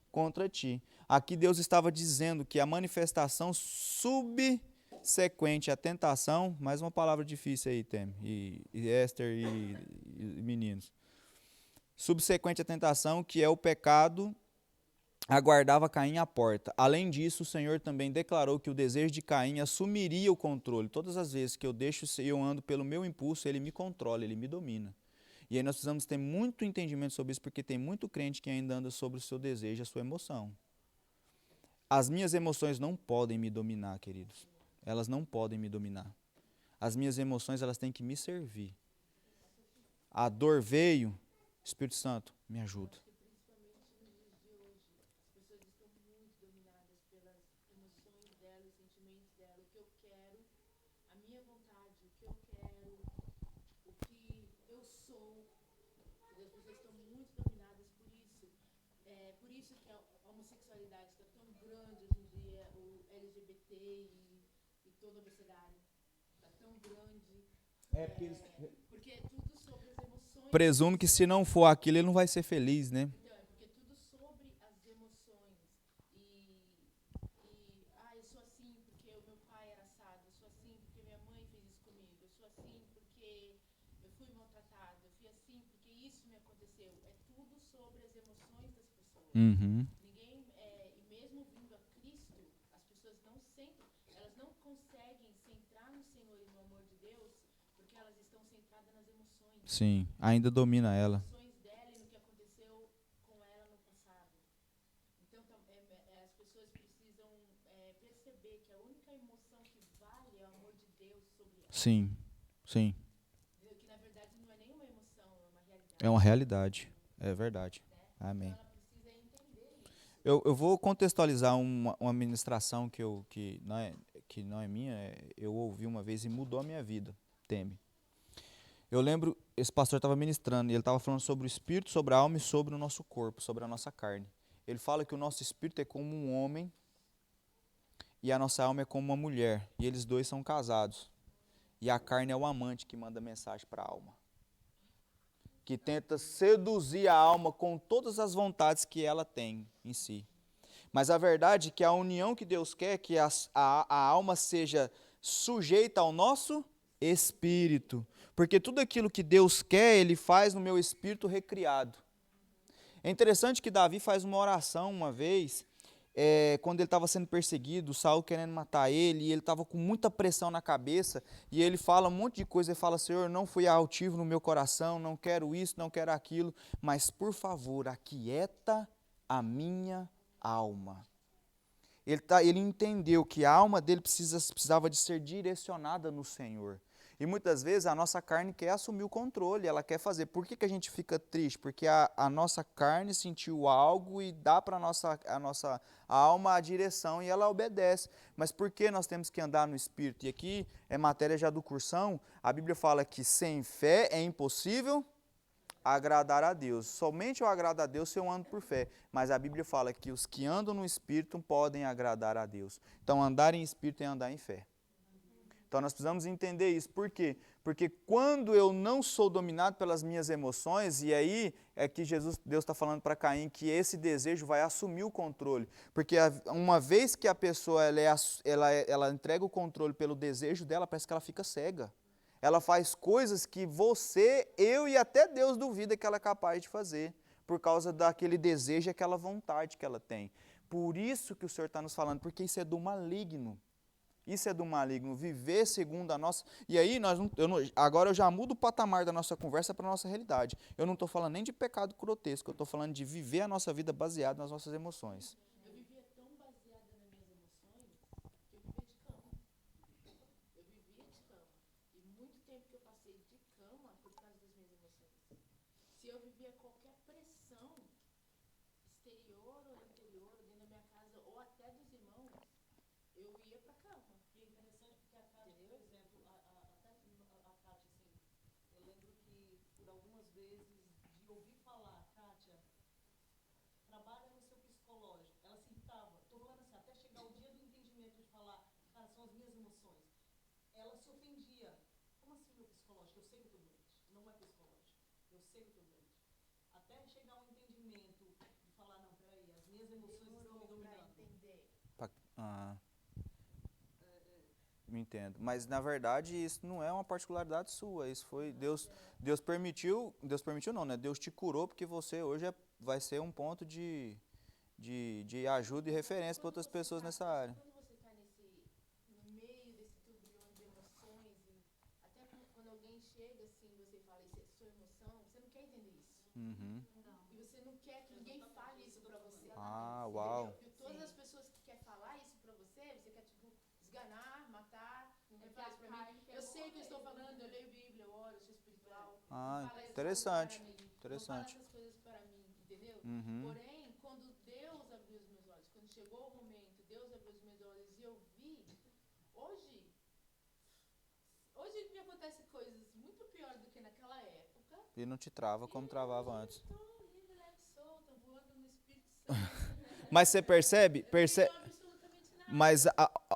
contra ti. Aqui Deus estava dizendo que a manifestação subsequente à tentação, mais uma palavra difícil aí, Tem, e Esther e meninos. Subsequente à tentação, que é o pecado, aguardava Caim à porta. Além disso, o Senhor também declarou que o desejo de Caim assumiria o controle. Todas as vezes que eu ando pelo meu impulso, ele me controla, ele me domina. E aí nós precisamos ter muito entendimento sobre isso, porque tem muito crente que ainda anda sobre o seu desejo, a sua emoção. As minhas emoções não podem me dominar, queridos. Elas não podem me dominar. As minhas emoções, elas têm que me servir. A dor veio, Espírito Santo, me ajuda. Por isso que a homossexualidade está tão grande hoje em dia, o LGBT e toda a obesidade está tão grande. Porque é tudo sobre as emoções. Presumo que se não for aquilo, ele não vai ser feliz, né? Então, é porque tudo sobre as emoções. Eu sou assim porque o meu pai era assado, eu sou assim porque minha mãe fez isso comigo, eu sou assim porque eu fui maltratada, eu fui assim porque isso me aconteceu. É tudo sobre as emoções das pessoas. Uhum. E mesmo vindo a Cristo, as pessoas elas não conseguem centrar no Senhor e no amor de Deus, porque elas estão centradas nas emoções. Sim, ainda domina ela. Nas emoções dela e no que aconteceu com ela no passado. Então, as pessoas precisam perceber que a única emoção que vale é o amor de Deus sobre ela. Sim, sim. Que na verdade não é nenhuma emoção, é uma realidade. É uma realidade, é verdade. Amém. Então, ela precisa entender isso. Eu vou contextualizar uma ministração que não é minha, eu ouvi uma vez e mudou a minha vida, Teme. Eu lembro, esse pastor estava ministrando e ele estava falando sobre o espírito, sobre a alma e sobre o nosso corpo, sobre a nossa carne. Ele fala que o nosso espírito é como um homem e a nossa alma é como uma mulher. E eles dois são casados. E a carne é o amante que manda mensagem para a alma. que tenta seduzir a alma com todas as vontades que ela tem em si. Mas a verdade é que a união que Deus quer é que a alma seja sujeita ao nosso espírito. Porque tudo aquilo que Deus quer, Ele faz no meu espírito recriado. É interessante que Davi faz uma oração uma vez, quando ele estava sendo perseguido, Saul querendo matar ele, e ele estava com muita pressão na cabeça, e ele fala um monte de coisa, ele fala, Senhor, não fui altivo no meu coração, não quero isso, não quero aquilo, mas por favor, aquieta a minha alma. Ele entendeu que a alma dele precisava de ser direcionada no Senhor. E muitas vezes a nossa carne quer assumir o controle, ela quer fazer. Por que a gente fica triste? Porque a nossa carne sentiu algo e dá para a nossa alma a direção e ela obedece. Mas por que nós temos que andar no Espírito? E aqui é matéria já do cursão, a Bíblia fala que sem fé é impossível agradar a Deus. Somente eu agrado a Deus se eu ando por fé. Mas a Bíblia fala que os que andam no Espírito podem agradar a Deus. Então andar em Espírito é andar em fé. Então nós precisamos entender isso. Por quê? Porque quando eu não sou dominado pelas minhas emoções, e aí é que Deus está falando para Caim que esse desejo vai assumir o controle. Porque uma vez que a pessoa ela entrega o controle pelo desejo dela, parece que ela fica cega. Ela faz coisas que você, eu e até Deus duvida que ela é capaz de fazer, por causa daquele desejo e aquela vontade que ela tem. Por isso que o Senhor está nos falando, porque isso é do maligno. Isso é do maligno, viver segundo a nossa... E aí, agora eu já mudo o patamar da nossa conversa para a nossa realidade. Eu não estou falando nem de pecado grotesco, eu estou falando de viver a nossa vida baseada nas nossas emoções. Eu vivia tão baseada nas minhas emoções que eu vivia de cama. Eu vivia de cama. E muito tempo que eu passei de cama por causa das minhas emoções. Se eu vivia qualquer pressão, exterior ou interior, dentro da minha casa, ou até dos irmãos, eu ia pra cama. E é interessante porque a Kátia, por exemplo, até a Kátia, assim, eu lembro que por algumas vezes de ouvir falar, Kátia, trabalha no seu psicológico. Ela assim, tô falando assim, até chegar o dia do entendimento de falar, cara, são as minhas emoções. Ela se ofendia. Como assim meu psicológico? Eu sei que eu tô doente. Não é psicológico. Eu sei que eu tô doente. Até chegar ao entendimento de falar, não, peraí, as minhas emoções estão me dominando. Me entendo. Mas na verdade isso não é uma particularidade sua. Isso foi Deus permitiu não, né? Deus te curou porque você hoje vai ser um ponto de ajuda e referência para outras pessoas nessa área. Quando você está no meio desse turbilhão de emoções, e até quando alguém chega assim, você fala, isso é sua emoção, você não quer entender isso. Uhum. E você não quer que ninguém fale isso pra você. Ah, uau. Entendeu? E todas as pessoas que querem falar isso pra você quer, tipo, esganar, matar. Fala isso pra mim. Eu sei o que eu estou falando, eu leio Bíblia, eu oro, eu sou espiritual. Ah, Fala essas interessante. coisas para mim. Interessante. Não fala essas coisas para mim, entendeu? Uhum. Porém, quando Deus abriu os meus olhos, quando chegou o momento, Deus abriu os meus olhos e eu vi, hoje me acontecem coisas muito piores do que naquela época. E não te trava como travava antes. Estou livre, leve, solta, voando no Espírito Santo. Mas você percebe? Absolutamente nada. Mas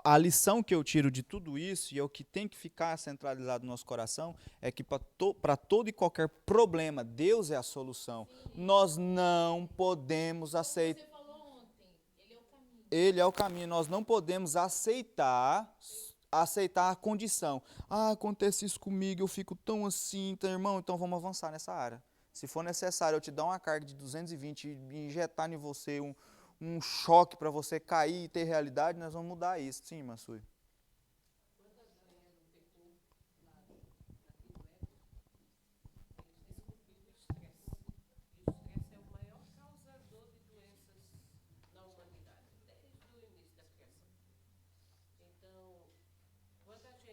a lição que eu tiro de tudo isso, e é o que tem que ficar centralizado no nosso coração, é que para todo e qualquer problema, Deus é a solução. Sim. Nós não podemos aceitar. Você falou ontem, Ele é o caminho. Ele é o caminho. Nós não podemos aceitar a condição. Ah, acontece isso comigo, eu fico tão assim, então, irmão, então vamos avançar nessa área. Se for necessário, eu te dar uma carga de 220 e injetar em você um choque para você cair e ter realidade, nós vamos mudar isso. Sim, Mansui. Quando a Daniela pecou naquilo eles descobriram o estresse. E o estresse é o maior causador de doenças na humanidade, desde o início da criação. Então, quando as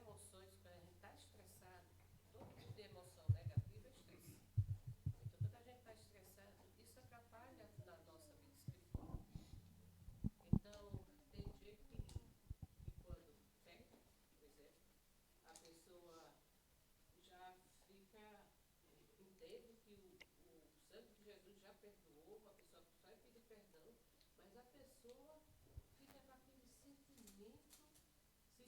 emoções, quando a gente está estressado, todo tipo de emoção negativa é estresse. Então, quando a gente está estressado, isso atrapalha na nossa vida espiritual. Então, tem dia que quando peca, por exemplo, a pessoa já fica, entende que o sangue de Jesus já perdoou, a pessoa só pedir perdão, mas a pessoa fica com aquele sentimento,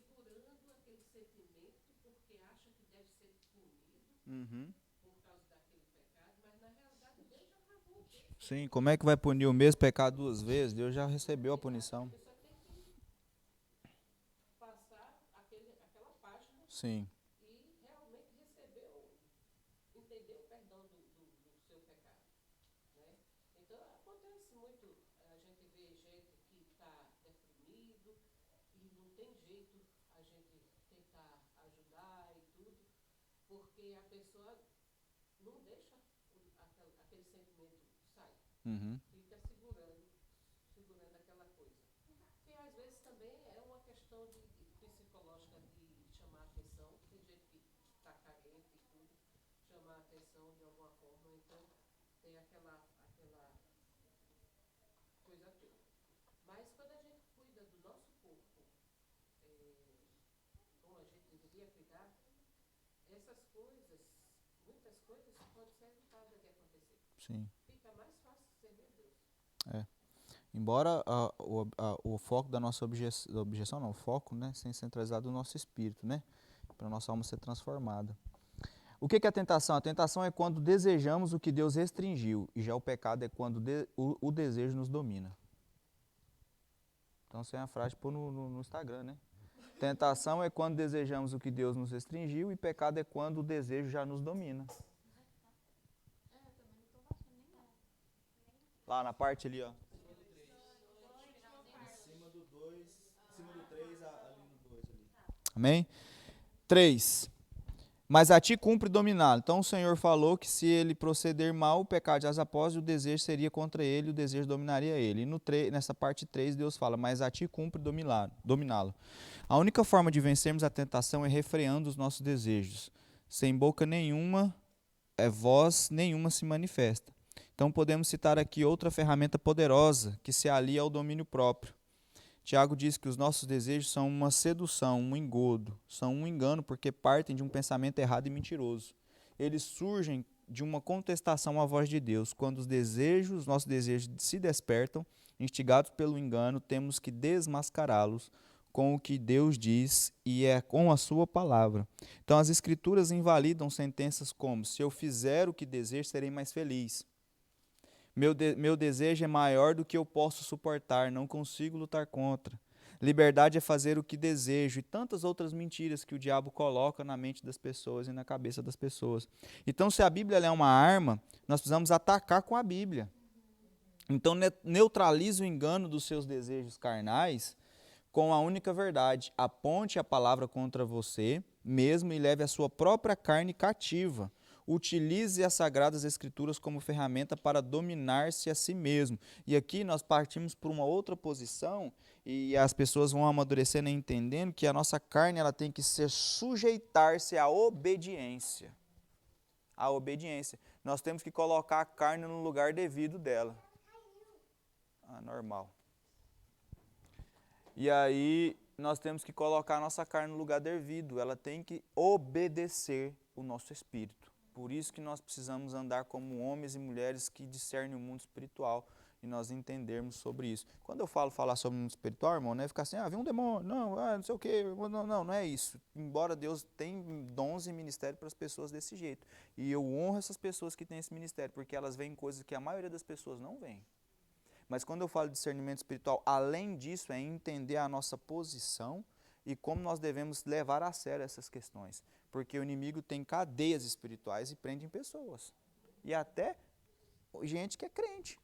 segurando aquele sentimento, porque acha que deve ser punido Uhum. por causa Sim, como é que vai punir o mesmo pecado duas vezes? Deus já recebeu a punição. A pessoa tem que passar aquela página Sim. e realmente entender o perdão do seu pecado, né? Então, acontece muito, a gente vê gente que está deprimido e não tem jeito a gente tentar ajudar e tudo, porque a pessoa não deixa aquele sentimento sair. Uhum. Fica segurando aquela coisa. Que às vezes também é uma questão psicológica de chamar atenção. Tem gente que está carente e tudo, chamar atenção de alguma forma, então tem aquela coisa toda. Mas quando a gente cuida do nosso corpo, como a gente deveria cuidar, essas coisas, muitas coisas podem ser evitadas de acontecer. Sim. Fica mais fácil servir a Deus. É. Embora o foco da nossa objeção não, o foco, né, seja centralizado no nosso espírito, né, para a nossa alma ser transformada. O que é a tentação? A tentação é quando desejamos o que Deus restringiu, e já o pecado é quando o desejo nos domina. Então, essa é uma frase pôr no Instagram, né? Tentação é quando desejamos o que Deus nos restringiu, e pecado é quando o desejo já nos domina. Lá na parte ali, ó. Em cima do 2, em cima do 3, ali no 2 ali. Amém? 3. Mas a ti cumpre dominá-lo. Então o Senhor falou que se ele proceder mal, o pecado já após, o desejo seria contra ele, o desejo dominaria ele. E nessa parte 3, Deus fala, mas a ti cumpre dominá-lo. A única forma de vencermos a tentação é refreando os nossos desejos. Sem boca nenhuma, voz nenhuma se manifesta. Então podemos citar aqui outra ferramenta poderosa que se alia ao domínio próprio. Tiago diz que os nossos desejos são uma sedução, um engodo, são um engano porque partem de um pensamento errado e mentiroso. Eles surgem de uma contestação à voz de Deus. Quando os nossos desejos se despertam, instigados pelo engano, temos que desmascará-los com o que Deus diz e é com a sua palavra. Então as escrituras invalidam sentenças como: se eu fizer o que desejo, serei mais feliz. Meu desejo é maior do que eu posso suportar, não consigo lutar contra. Liberdade é fazer o que desejo, e tantas outras mentiras que o diabo coloca na mente das pessoas e na cabeça das pessoas. Então, se a Bíblia é uma arma, nós precisamos atacar com a Bíblia. Então, neutralize o engano dos seus desejos carnais com a única verdade. Aponte a palavra contra você mesmo e leve a sua própria carne cativa. Utilize as Sagradas Escrituras como ferramenta para dominar-se a si mesmo. E aqui nós partimos por uma outra posição e as pessoas vão amadurecendo e entendendo que a nossa carne ela tem que sujeitar-se à obediência. A obediência. Nós temos que colocar a carne no lugar devido dela. Normal. E aí nós temos que colocar a nossa carne no lugar devido. Ela tem que obedecer o nosso espírito. Por isso que nós precisamos andar como homens e mulheres que discernem o mundo espiritual e nós entendermos sobre isso. Quando eu falar sobre o mundo espiritual, irmão, não é ficar assim, viu um demônio, não sei o quê, não é isso. Embora Deus tenha dons e ministério para as pessoas desse jeito. E eu honro essas pessoas que têm esse ministério, porque elas veem coisas que a maioria das pessoas não veem. Mas quando eu falo de discernimento espiritual, além disso, é entender a nossa posição e como nós devemos levar a sério essas questões. Porque o inimigo tem cadeias espirituais e prende em pessoas. E até gente que é crente.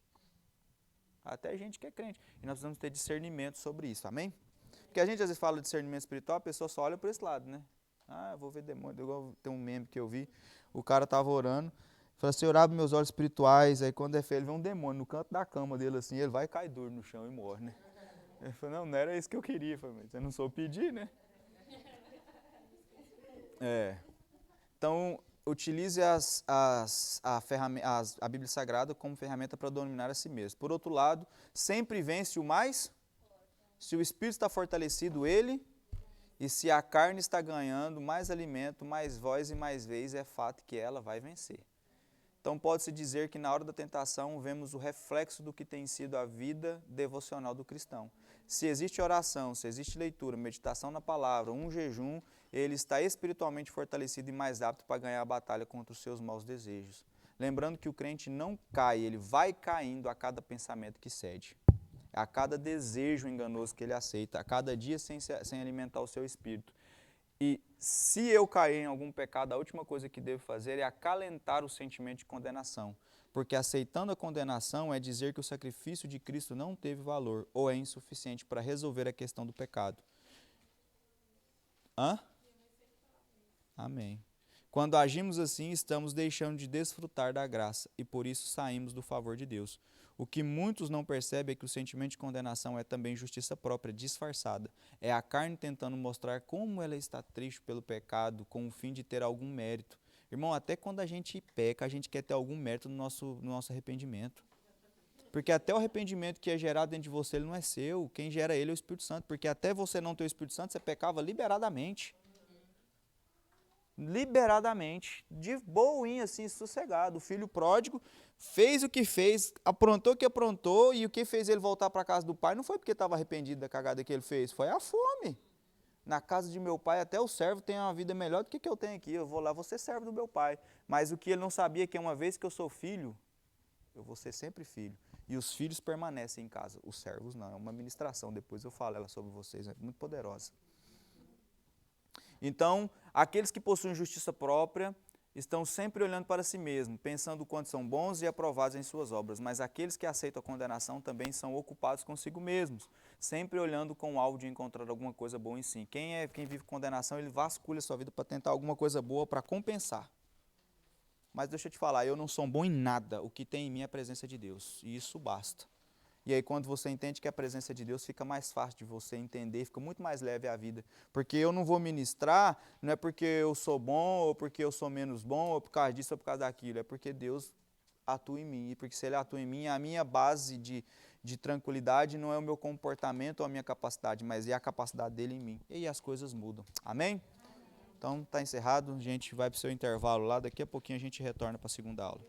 Até gente que é crente. E nós precisamos ter discernimento sobre isso, amém? Porque a gente às vezes fala de discernimento espiritual, a pessoa só olha por esse lado, né? Eu vou ver demônio. Tem um meme que eu vi, o cara estava orando, falou assim, eu abro meus olhos espirituais, aí quando é feio, ele vê um demônio no canto da cama dele assim, ele vai cair duro no chão e morre, né? Ele falou, não era isso que eu queria. Eu falei, você não soube pedir, né? Então, utilize a Bíblia Sagrada como ferramenta para dominar a si mesmo. Por outro lado, sempre vence o mais. Se o espírito está fortalecido, ele. E se a carne está ganhando mais alimento, mais voz e mais vez, é fato que ela vai vencer. Então pode-se dizer que na hora da tentação vemos o reflexo do que tem sido a vida devocional do cristão. Se existe oração, se existe leitura, meditação na palavra, um jejum, ele está espiritualmente fortalecido e mais apto para ganhar a batalha contra os seus maus desejos. Lembrando que o crente não cai, ele vai caindo a cada pensamento que cede, a cada desejo enganoso que ele aceita, a cada dia sem alimentar o seu espírito. E se eu cair em algum pecado, a última coisa que devo fazer é acalentar o sentimento de condenação. Porque aceitando a condenação é dizer que o sacrifício de Cristo não teve valor ou é insuficiente para resolver a questão do pecado. Hã? Amém. Quando agimos assim, estamos deixando de desfrutar da graça e por isso saímos do favor de Deus. O que muitos não percebem é que o sentimento de condenação é também justiça própria, disfarçada. É a carne tentando mostrar como ela está triste pelo pecado, com o fim de ter algum mérito. Irmão, até quando a gente peca, a gente quer ter algum mérito no nosso arrependimento. Porque até o arrependimento que é gerado dentro de você, ele não é seu. Quem gera ele é o Espírito Santo. Porque até você não ter o Espírito Santo, você pecava liberadamente. Liberadamente, de boinha, assim, sossegado. O filho pródigo fez o que fez, aprontou o que aprontou, e o que fez ele voltar para a casa do pai não foi porque estava arrependido da cagada que ele fez, foi a fome. Na casa de meu pai, até o servo tem uma vida melhor do que eu tenho aqui. Eu vou lá, vou ser servo do meu pai. Mas o que ele não sabia é que uma vez que eu sou filho, eu vou ser sempre filho. E os filhos permanecem em casa, os servos não. É uma ministração, depois eu falo ela sobre vocês, é muito poderosa. Então, aqueles que possuem justiça própria estão sempre olhando para si mesmos, pensando o quanto são bons e aprovados em suas obras, mas aqueles que aceitam a condenação também são ocupados consigo mesmos, sempre olhando com o alvo de encontrar alguma coisa boa em si. Quem vive condenação, ele vasculha a sua vida para tentar alguma coisa boa para compensar. Mas deixa eu te falar, eu não sou bom em nada, o que tem em mim é a presença de Deus, e isso basta. E aí quando você entende que a presença de Deus, fica mais fácil de você entender, fica muito mais leve a vida. Porque eu não vou ministrar, não é porque eu sou bom, ou porque eu sou menos bom, ou por causa disso, ou por causa daquilo. É porque Deus atua em mim. E porque se Ele atua em mim, a minha base de tranquilidade não é o meu comportamento ou a minha capacidade, mas é a capacidade dEle em mim. E aí as coisas mudam. Amém? Então está encerrado, a gente vai para o seu intervalo lá, daqui a pouquinho a gente retorna para a segunda aula.